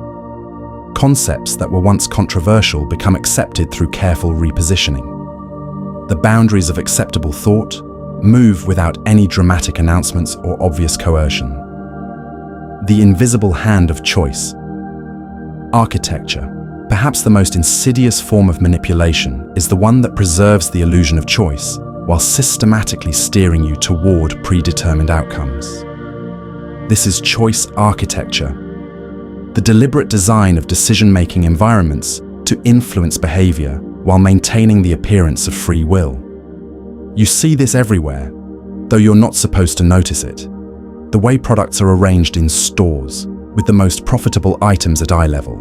S2: Concepts that were once controversial become accepted through careful repositioning. The boundaries of acceptable thought move without any dramatic announcements or obvious coercion. The invisible hand of choice. Architecture, perhaps the most insidious form of manipulation, is the one that preserves the illusion of choice while systematically steering you toward predetermined outcomes. This is choice architecture, the deliberate design of decision-making environments to influence behavior while maintaining the appearance of free will. You see this everywhere, though you're not supposed to notice it. The way products are arranged in stores, with the most profitable items at eye level.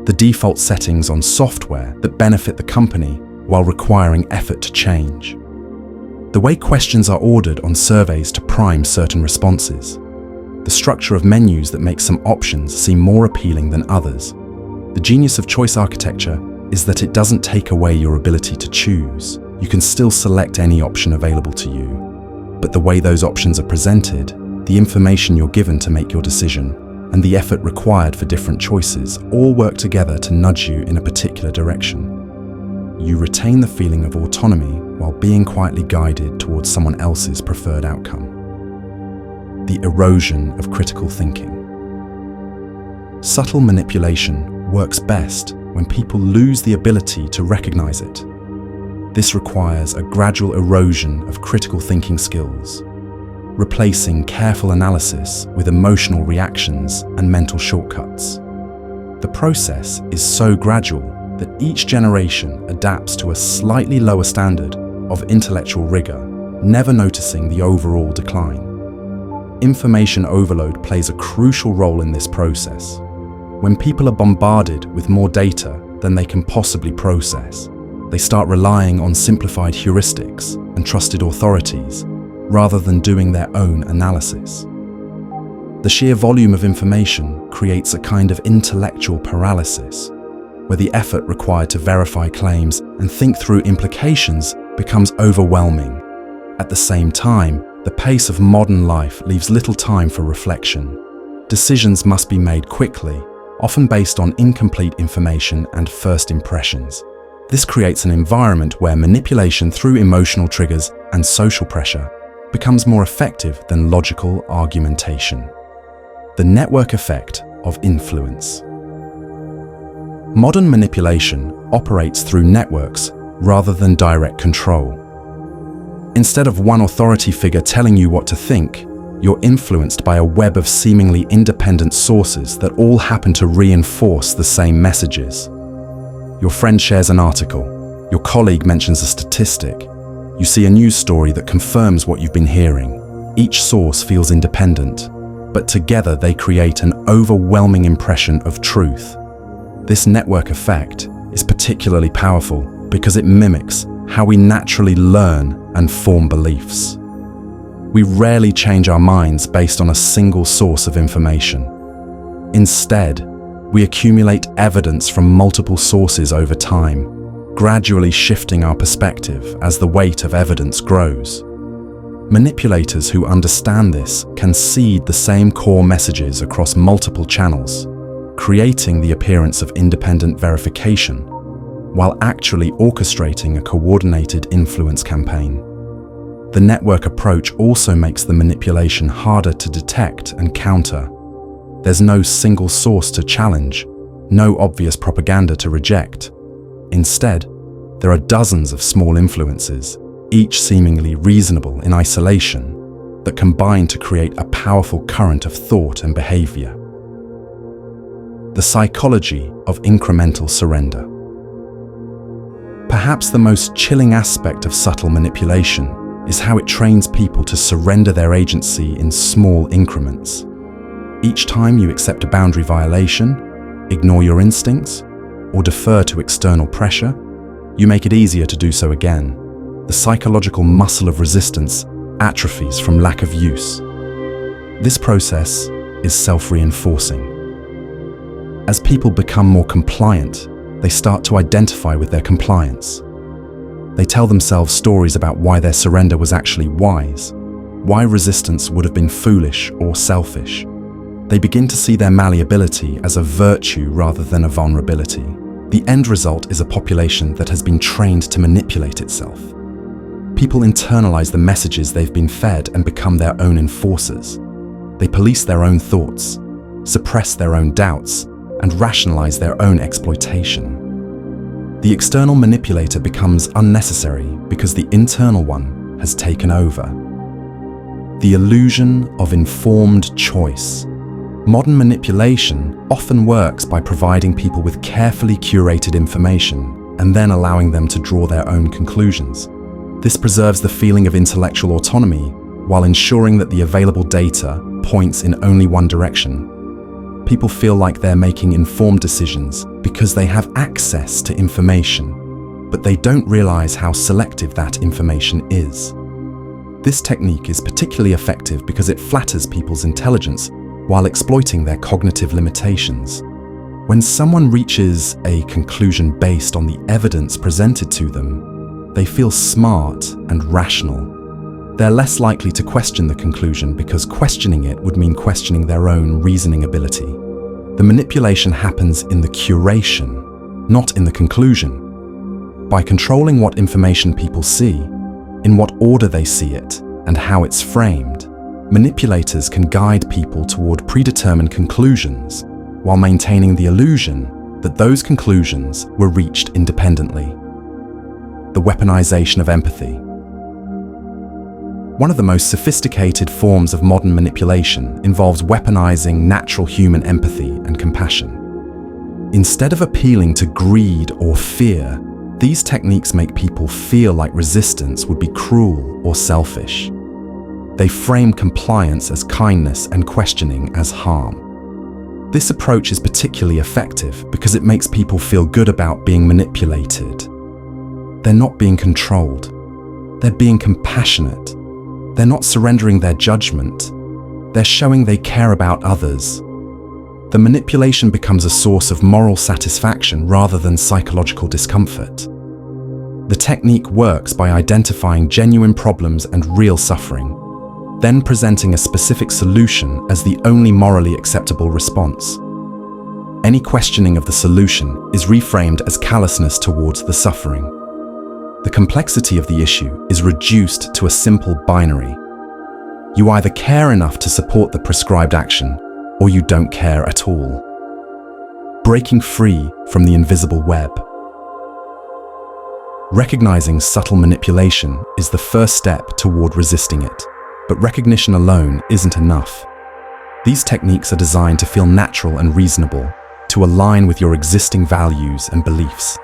S2: The default settings on software that benefit the company while requiring effort to change. The way questions are ordered on surveys to prime certain responses. The structure of menus that make some options seem more appealing than others. The genius of choice architecture is that it doesn't take away your ability to choose. You can still select any option available to you. But the way those options are presented, the information you're given to make your decision, and the effort required for different choices all work together to nudge you in a particular direction. You retain the feeling of autonomy while being quietly guided towards someone else's preferred outcome. The erosion of critical thinking. Subtle manipulation works best when people lose the ability to recognize it. This requires a gradual erosion of critical thinking skills, replacing careful analysis with emotional reactions and mental shortcuts. The process is so gradual that each generation adapts to a slightly lower standard of intellectual rigor, never noticing the overall decline. Information overload plays a crucial role in this process. When people are bombarded with more data than they can possibly process, they start relying on simplified heuristics and trusted authorities rather than doing their own analysis. The sheer volume of information creates a kind of intellectual paralysis, where the effort required to verify claims and think through implications becomes overwhelming. At the same time, the pace of modern life leaves little time for reflection. Decisions must be made quickly, often based on incomplete information and first impressions. This creates an environment where manipulation through emotional triggers and social pressure becomes more effective than logical argumentation. The network effect of influence. Modern manipulation operates through networks rather than direct control. Instead of one authority figure telling you what to think, you're influenced by a web of seemingly independent sources that all happen to reinforce the same messages. Your friend shares an article, your colleague mentions a statistic, you see a news story that confirms what you've been hearing. Each source feels independent, but together they create an overwhelming impression of truth. This network effect is particularly powerful because it mimics how we naturally learn and form beliefs. We rarely change our minds based on a single source of information. Instead, we accumulate evidence from multiple sources over time, gradually shifting our perspective as the weight of evidence grows. Manipulators who understand this can seed the same core messages across multiple channels, creating the appearance of independent verification, while actually orchestrating a coordinated influence campaign. The network approach also makes the manipulation harder to detect and counter. There's no single source to challenge, no obvious propaganda to reject. Instead, there are dozens of small influences, each seemingly reasonable in isolation, that combine to create a powerful current of thought and behavior. The psychology of incremental surrender. Perhaps the most chilling aspect of subtle manipulation is how it trains people to surrender their agency in small increments. Each time you accept a boundary violation, ignore your instincts, or defer to external pressure, you make it easier to do so again. The psychological muscle of resistance atrophies from lack of use. This process is self-reinforcing. As people become more compliant, they start to identify with their compliance. They tell themselves stories about why their surrender was actually wise, why resistance would have been foolish or selfish. They begin to see their malleability as a virtue rather than a vulnerability. The end result is a population that has been trained to manipulate itself. People internalize the messages they've been fed and become their own enforcers. They police their own thoughts, suppress their own doubts, and rationalize their own exploitation. The external manipulator becomes unnecessary because the internal one has taken over. The illusion of informed choice. Modern manipulation often works by providing people with carefully curated information and then allowing them to draw their own conclusions. This preserves the feeling of intellectual autonomy while ensuring that the available data points in only one direction. People feel like they're making informed decisions because they have access to information, but they don't realize how selective that information is. This technique is particularly effective because it flatters people's intelligence while exploiting their cognitive limitations. When someone reaches a conclusion based on the evidence presented to them, they feel smart and rational. They're less likely to question the conclusion because questioning it would mean questioning their own reasoning ability. The manipulation happens in the curation, not in the conclusion. By controlling what information people see, in what order they see it, and how it's framed, manipulators can guide people toward predetermined conclusions while maintaining the illusion that those conclusions were reached independently. The weaponization of empathy. One of the most sophisticated forms of modern manipulation involves weaponizing natural human empathy and compassion. Instead of appealing to greed or fear, these techniques make people feel like resistance would be cruel or selfish. They frame compliance as kindness and questioning as harm. This approach is particularly effective because it makes people feel good about being manipulated. They're not being controlled. They're being compassionate. They're not surrendering their judgment. They're showing they care about others. The manipulation becomes a source of moral satisfaction rather than psychological discomfort. The technique works by identifying genuine problems and real suffering, then presenting a specific solution as the only morally acceptable response. Any questioning of the solution is reframed as callousness towards the suffering. The complexity of the issue is reduced to a simple binary. You either care enough to support the prescribed action, or you don't care at all. Breaking free from the invisible web. Recognizing subtle manipulation is the first step toward resisting it. But recognition alone isn't enough. These techniques are designed to feel natural and reasonable, to align with your existing values and beliefs.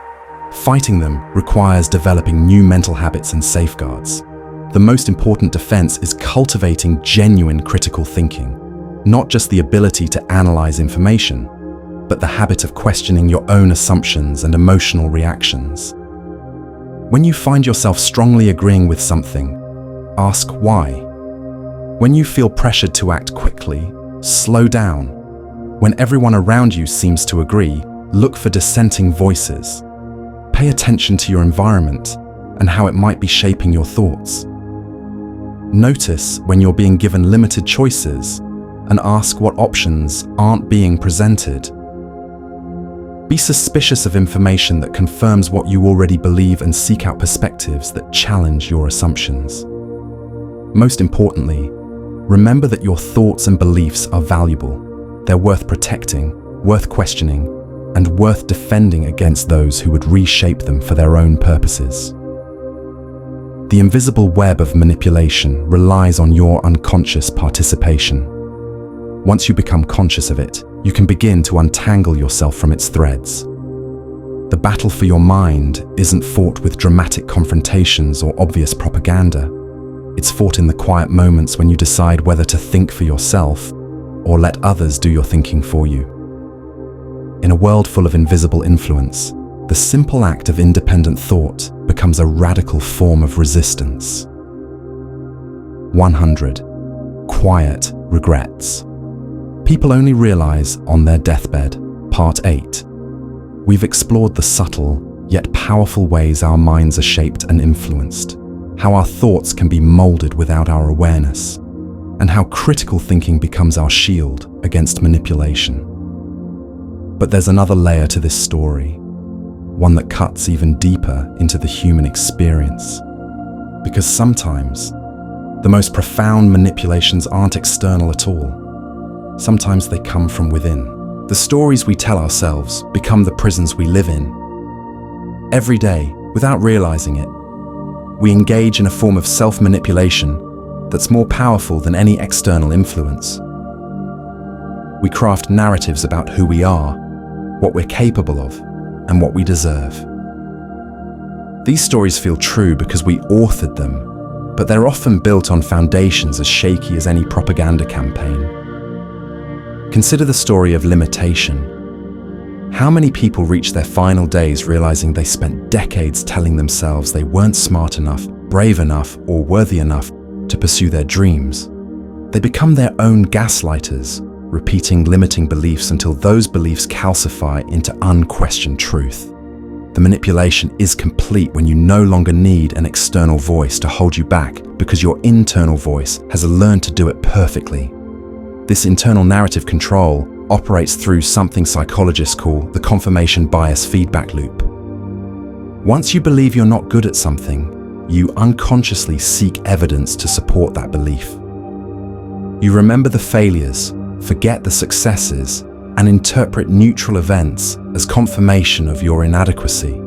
S2: Fighting them requires developing new mental habits and safeguards. The most important defense is cultivating genuine critical thinking, not just the ability to analyze information, but the habit of questioning your own assumptions and emotional reactions. When you find yourself strongly agreeing with something, ask why. When you feel pressured to act quickly, slow down. When everyone around you seems to agree, look for dissenting voices. Pay attention to your environment and how it might be shaping your thoughts. Notice when you're being given limited choices and ask what options aren't being presented. Be suspicious of information that confirms what you already believe and seek out perspectives that challenge your assumptions. Most importantly, remember that your thoughts and beliefs are valuable. They're worth protecting, worth questioning, and worth defending against those who would reshape them for their own purposes. The invisible web of manipulation relies on your unconscious participation. Once you become conscious of it, you can begin to untangle yourself from its threads. The battle for your mind isn't fought with dramatic confrontations or obvious propaganda. It's fought in the quiet moments when you decide whether to think for yourself or let others do your thinking for you. In a world full of invisible influence, the simple act of independent thought becomes a radical form of resistance. 100. Quiet regrets. People only realize on their deathbed, Part 8. We've explored the subtle, yet powerful ways our minds are shaped and influenced, how our thoughts can be molded without our awareness, and how critical thinking becomes our shield against manipulation. But there's another layer to this story, one that cuts even deeper into the human experience. Because sometimes, the most profound manipulations aren't external at all. Sometimes they come from within. The stories we tell ourselves become the prisons we live in. Every day, without realizing it, we engage in a form of self-manipulation that's more powerful than any external influence. We craft narratives about who we are, what we're capable of, and what we deserve. These stories feel true because we authored them, but they're often built on foundations as shaky as any propaganda campaign. Consider the story of limitation. How many people reach their final days realizing they spent decades telling themselves they weren't smart enough, brave enough, or worthy enough to pursue their dreams? They become their own gaslighters, repeating limiting beliefs until those beliefs calcify into unquestioned truth. The manipulation is complete when you no longer need an external voice to hold you back because your internal voice has learned to do it perfectly. This internal narrative control operates through something psychologists call the confirmation bias feedback loop. Once you believe you're not good at something, you unconsciously seek evidence to support that belief. You remember the failures, forget the successes, and interpret neutral events as confirmation of your inadequacy.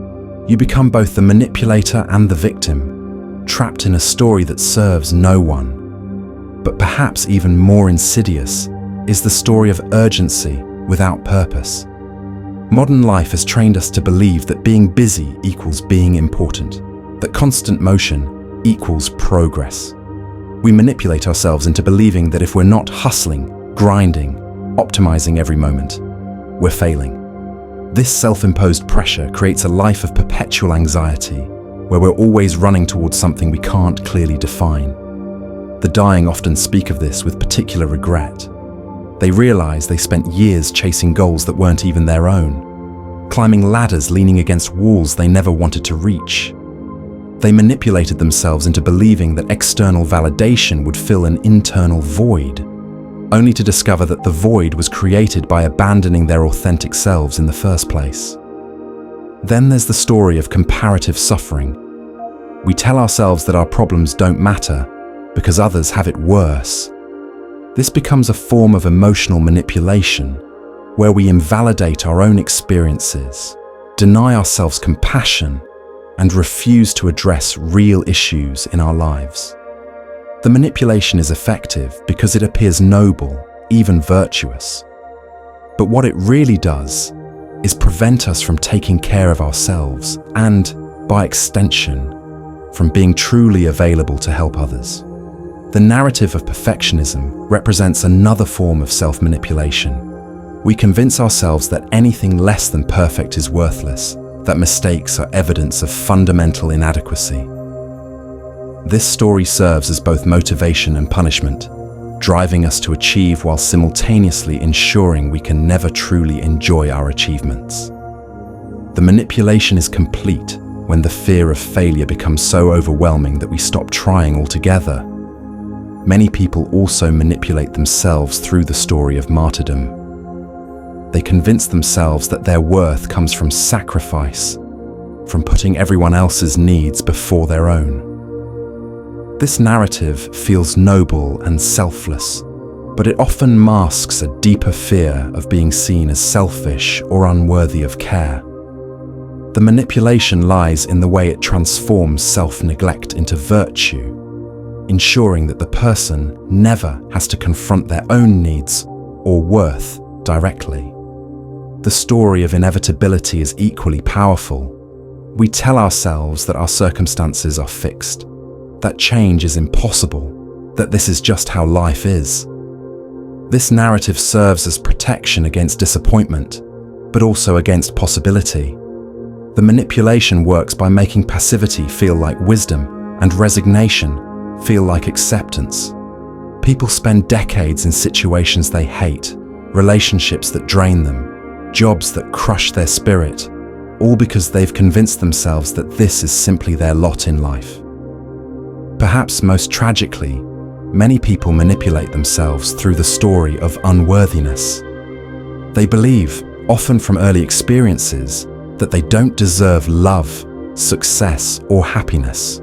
S2: You become both the manipulator and the victim, trapped in a story that serves no one. But perhaps even more insidious is the story of urgency without purpose. Modern life has trained us to believe that being busy equals being important, that constant motion equals progress. We manipulate ourselves into believing that if we're not hustling, grinding, optimizing every moment, we're failing. This self-imposed pressure creates a life of perpetual anxiety, where we're always running towards something we can't clearly define. The dying often speak of this with particular regret. They realize they spent years chasing goals that weren't even their own, climbing ladders leaning against walls they never wanted to reach. They manipulated themselves into believing that external validation would fill an internal void, only to discover that the void was created by abandoning their authentic selves in the first place. Then there's the story of comparative suffering. We tell ourselves that our problems don't matter because others have it worse. This becomes a form of emotional manipulation, where we invalidate our own experiences, deny ourselves compassion, and refuse to address real issues in our lives. The manipulation is effective because it appears noble, even virtuous. But what it really does is prevent us from taking care of ourselves and, by extension, from being truly available to help others. The narrative of perfectionism represents another form of self-manipulation. We convince ourselves that anything less than perfect is worthless, that mistakes are evidence of fundamental inadequacy. This story serves as both motivation and punishment, driving us to achieve while simultaneously ensuring we can never truly enjoy our achievements. The manipulation is complete when the fear of failure becomes so overwhelming that we stop trying altogether. Many people also manipulate themselves through the story of martyrdom. They convince themselves that their worth comes from sacrifice, from putting everyone else's needs before their own. This narrative feels noble and selfless, but it often masks a deeper fear of being seen as selfish or unworthy of care. The manipulation lies in the way it transforms self-neglect into virtue, ensuring that the person never has to confront their own needs or worth directly. The story of inevitability is equally powerful. We tell ourselves that our circumstances are fixed, that change is impossible, that this is just how life is. This narrative serves as protection against disappointment, but also against possibility. The manipulation works by making passivity feel like wisdom and resignation feel like acceptance. People spend decades in situations they hate, relationships that drain them, jobs that crush their spirit, all because they've convinced themselves that this is simply their lot in life. Perhaps most tragically, many people manipulate themselves through the story of unworthiness. They believe, often from early experiences, that they don't deserve love, success, or happiness.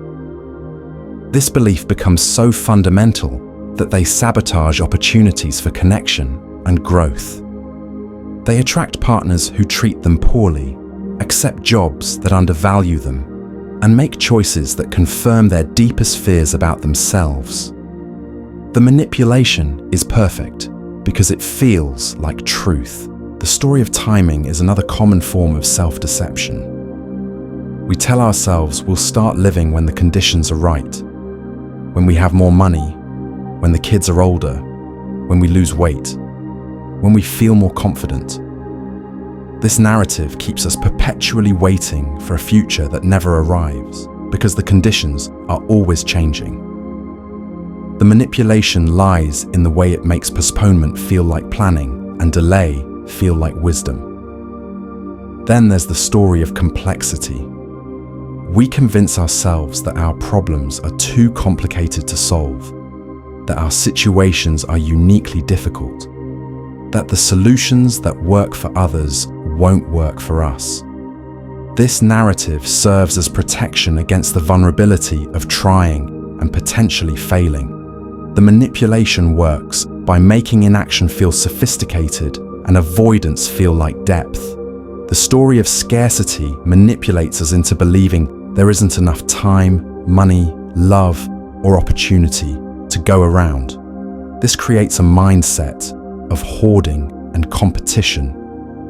S2: This belief becomes so fundamental that they sabotage opportunities for connection and growth. They attract partners who treat them poorly, accept jobs that undervalue them, and make choices that confirm their deepest fears about themselves. The manipulation is perfect because it feels like truth. The story of timing is another common form of self-deception. We tell ourselves we'll start living when the conditions are right, when we have more money, when the kids are older, when we lose weight, when we feel more confident. This narrative keeps us perpetually waiting for a future that never arrives because the conditions are always changing. The manipulation lies in the way it makes postponement feel like planning and delay feel like wisdom. Then there's the story of complexity. We convince ourselves that our problems are too complicated to solve, that our situations are uniquely difficult, that the solutions that work for others won't work for us. This narrative serves as protection against the vulnerability of trying and potentially failing. The manipulation works by making inaction feel sophisticated and avoidance feel like depth. The story of scarcity manipulates us into believing there isn't enough time, money, love, or opportunity to go around. This creates a mindset of hoarding and competition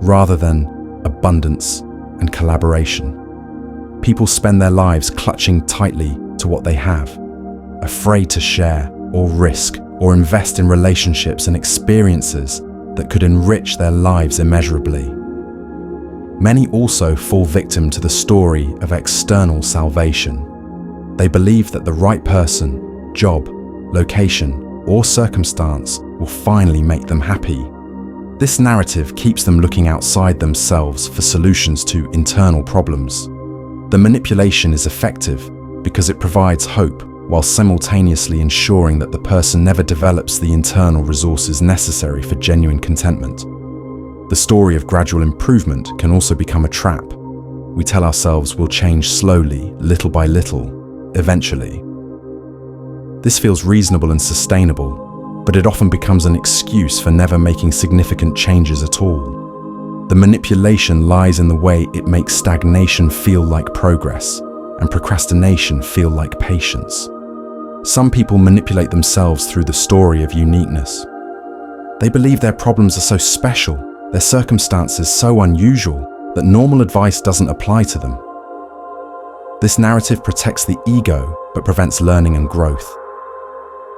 S2: rather than abundance and collaboration. People spend their lives clutching tightly to what they have, afraid to share or risk or invest in relationships and experiences that could enrich their lives immeasurably. Many also fall victim to the story of external salvation. They believe that the right person, job, location, or circumstance will finally make them happy. This narrative keeps them looking outside themselves for solutions to internal problems. The manipulation is effective because it provides hope while simultaneously ensuring that the person never develops the internal resources necessary for genuine contentment. The story of gradual improvement can also become a trap. We tell ourselves we'll change slowly, little by little, eventually. This feels reasonable and sustainable, but it often becomes an excuse for never making significant changes at all. The manipulation lies in the way it makes stagnation feel like progress and procrastination feel like patience. Some people manipulate themselves through the story of uniqueness. They believe their problems are so special, their circumstances so unusual, that normal advice doesn't apply to them. This narrative protects the ego but prevents learning and growth.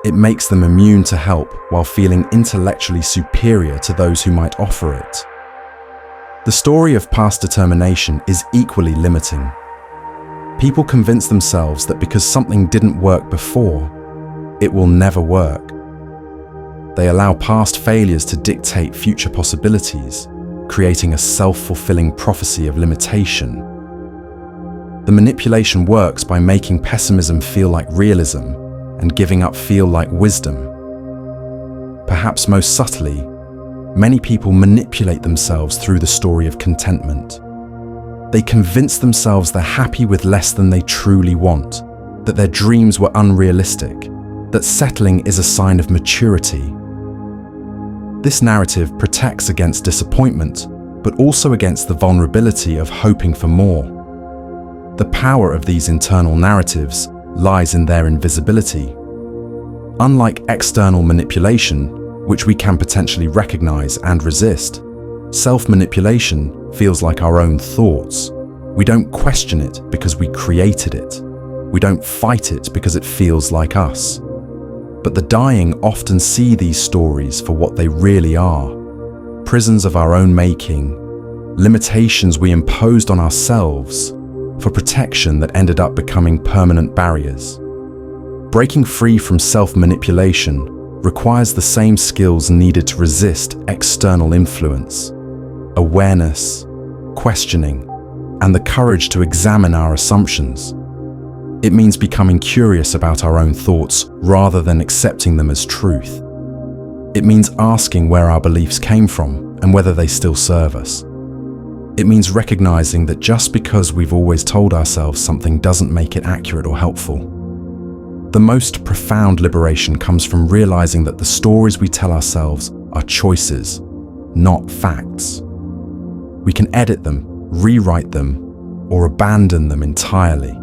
S2: It makes them immune to help while feeling intellectually superior to those who might offer it. The story of past determination is equally limiting. People convince themselves that because something didn't work before, it will never work. They allow past failures to dictate future possibilities, creating a self-fulfilling prophecy of limitation. The manipulation works by making pessimism feel like realism and giving up feel like wisdom. Perhaps most subtly, many people manipulate themselves through the story of contentment. They convince themselves they're happy with less than they truly want, that their dreams were unrealistic, that settling is a sign of maturity. This narrative protects against disappointment, but also against the vulnerability of hoping for more. The power of these internal narratives lies in their invisibility. Unlike external manipulation, which we can potentially recognize and resist, self-manipulation feels like our own thoughts. We don't question it because we created it. We don't fight it because it feels like us. But the dying often see these stories for what they really are: prisons of our own making, limitations we imposed on ourselves for protection that ended up becoming permanent barriers. Breaking free from self-manipulation requires the same skills needed to resist external influence: awareness, questioning, and the courage to examine our assumptions. It means becoming curious about our own thoughts rather than accepting them as truth. It means asking where our beliefs came from and whether they still serve us. It means recognizing that just because we've always told ourselves something doesn't make it accurate or helpful. The most profound liberation comes from realizing that the stories we tell ourselves are choices, not facts. We can edit them, rewrite them, or abandon them entirely.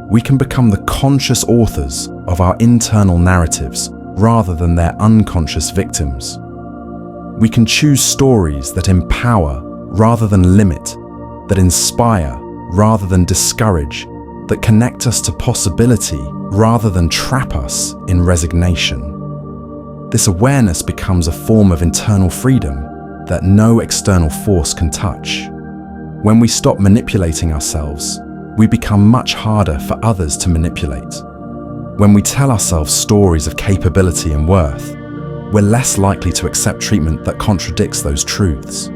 S2: We can become the conscious authors of our internal narratives rather than their unconscious victims. We can choose stories that empower rather than limit, that inspire rather than discourage, that connect us to possibility rather than trap us in resignation. This awareness becomes a form of internal freedom that no external force can touch. When we stop manipulating ourselves, we become much harder for others to manipulate. When we tell ourselves stories of capability and worth, we're less likely to accept treatment that contradicts those truths.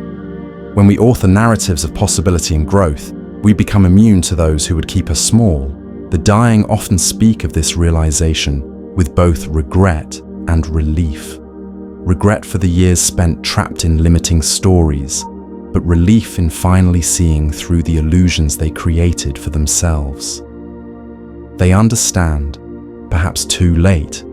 S2: When we author narratives of possibility and growth, we become immune to those who would keep us small. The dying often speak of this realization with both regret and relief. Regret for the years spent trapped in limiting stories, but relief in finally seeing through the illusions they created for themselves. They understand, perhaps too late,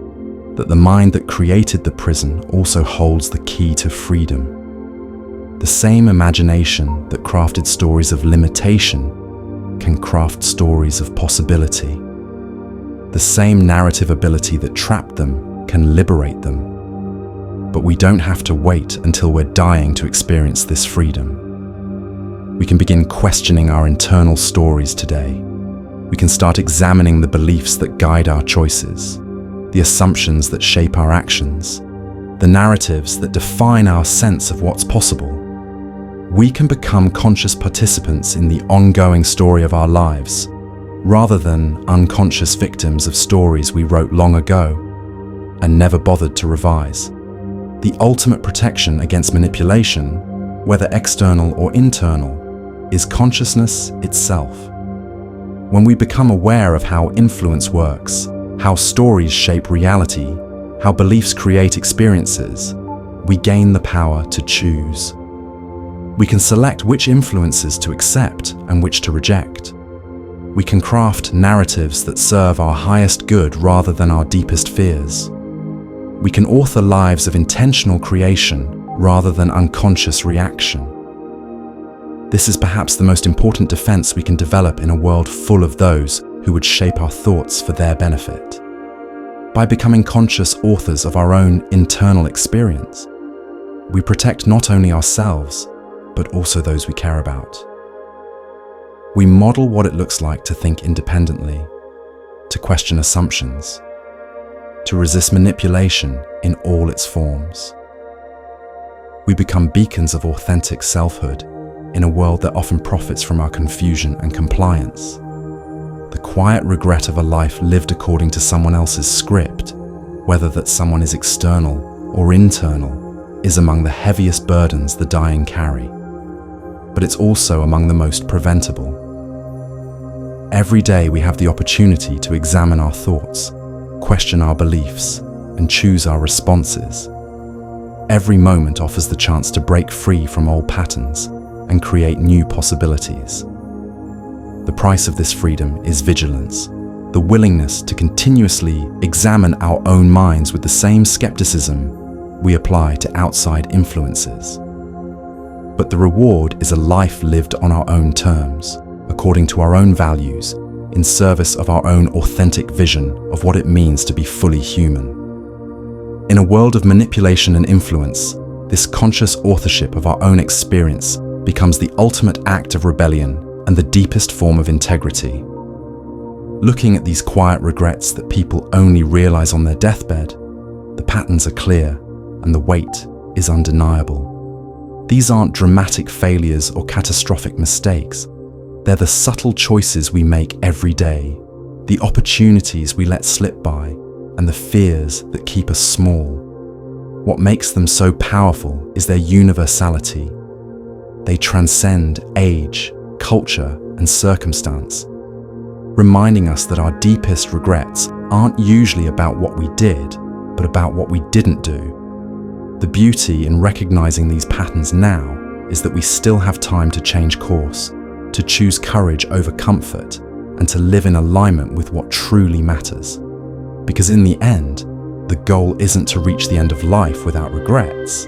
S2: that the mind that created the prison also holds the key to freedom. The same imagination that crafted stories of limitation can craft stories of possibility. The same narrative ability that trapped them can liberate them. But we don't have to wait until we're dying to experience this freedom. We can begin questioning our internal stories today. We can start examining the beliefs that guide our choices, the assumptions that shape our actions, the narratives that define our sense of what's possible. We can become conscious participants in the ongoing story of our lives, rather than unconscious victims of stories we wrote long ago and never bothered to revise. The ultimate protection against manipulation, whether external or internal, is consciousness itself. When we become aware of how influence works, how stories shape reality, how beliefs create experiences, we gain the power to choose. We can select which influences to accept and which to reject. We can craft narratives that serve our highest good rather than our deepest fears. We can author lives of intentional creation rather than unconscious reaction. This is perhaps the most important defense we can develop in a world full of those who would shape our thoughts for their benefit. By becoming conscious authors of our own internal experience, we protect not only ourselves, but also those we care about. We model what it looks like to think independently, to question assumptions, to resist manipulation in all its forms. We become beacons of authentic selfhood in a world that often profits from our confusion and compliance. The quiet regret of a life lived according to someone else's script, whether that someone is external or internal, is among the heaviest burdens the dying carry. But it's also among the most preventable. Every day we have the opportunity to examine our thoughts, question our beliefs, and choose our responses. Every moment offers the chance to break free from old patterns and create new possibilities. The price of this freedom is vigilance, the willingness to continuously examine our own minds with the same skepticism we apply to outside influences. But the reward is a life lived on our own terms, according to our own values, in service of our own authentic vision of what it means to be fully human. In a world of manipulation and influence, this conscious authorship of our own experience becomes the ultimate act of rebellion and the deepest form of integrity. Looking at these quiet regrets that people only realize on their deathbed, the patterns are clear and the weight is undeniable. These aren't dramatic failures or catastrophic mistakes. They're the subtle choices we make every day, the opportunities we let slip by, and the fears that keep us small. What makes them so powerful is their universality. They transcend age, culture, and circumstance, reminding us that our deepest regrets aren't usually about what we did, but about what we didn't do. The beauty in recognizing these patterns now is that we still have time to change course, to choose courage over comfort, and to live in alignment with what truly matters. Because in the end, the goal isn't to reach the end of life without regrets.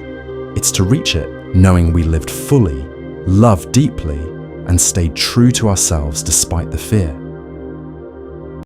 S2: It's to reach it knowing we lived fully, loved deeply, and stayed true to ourselves despite the fear.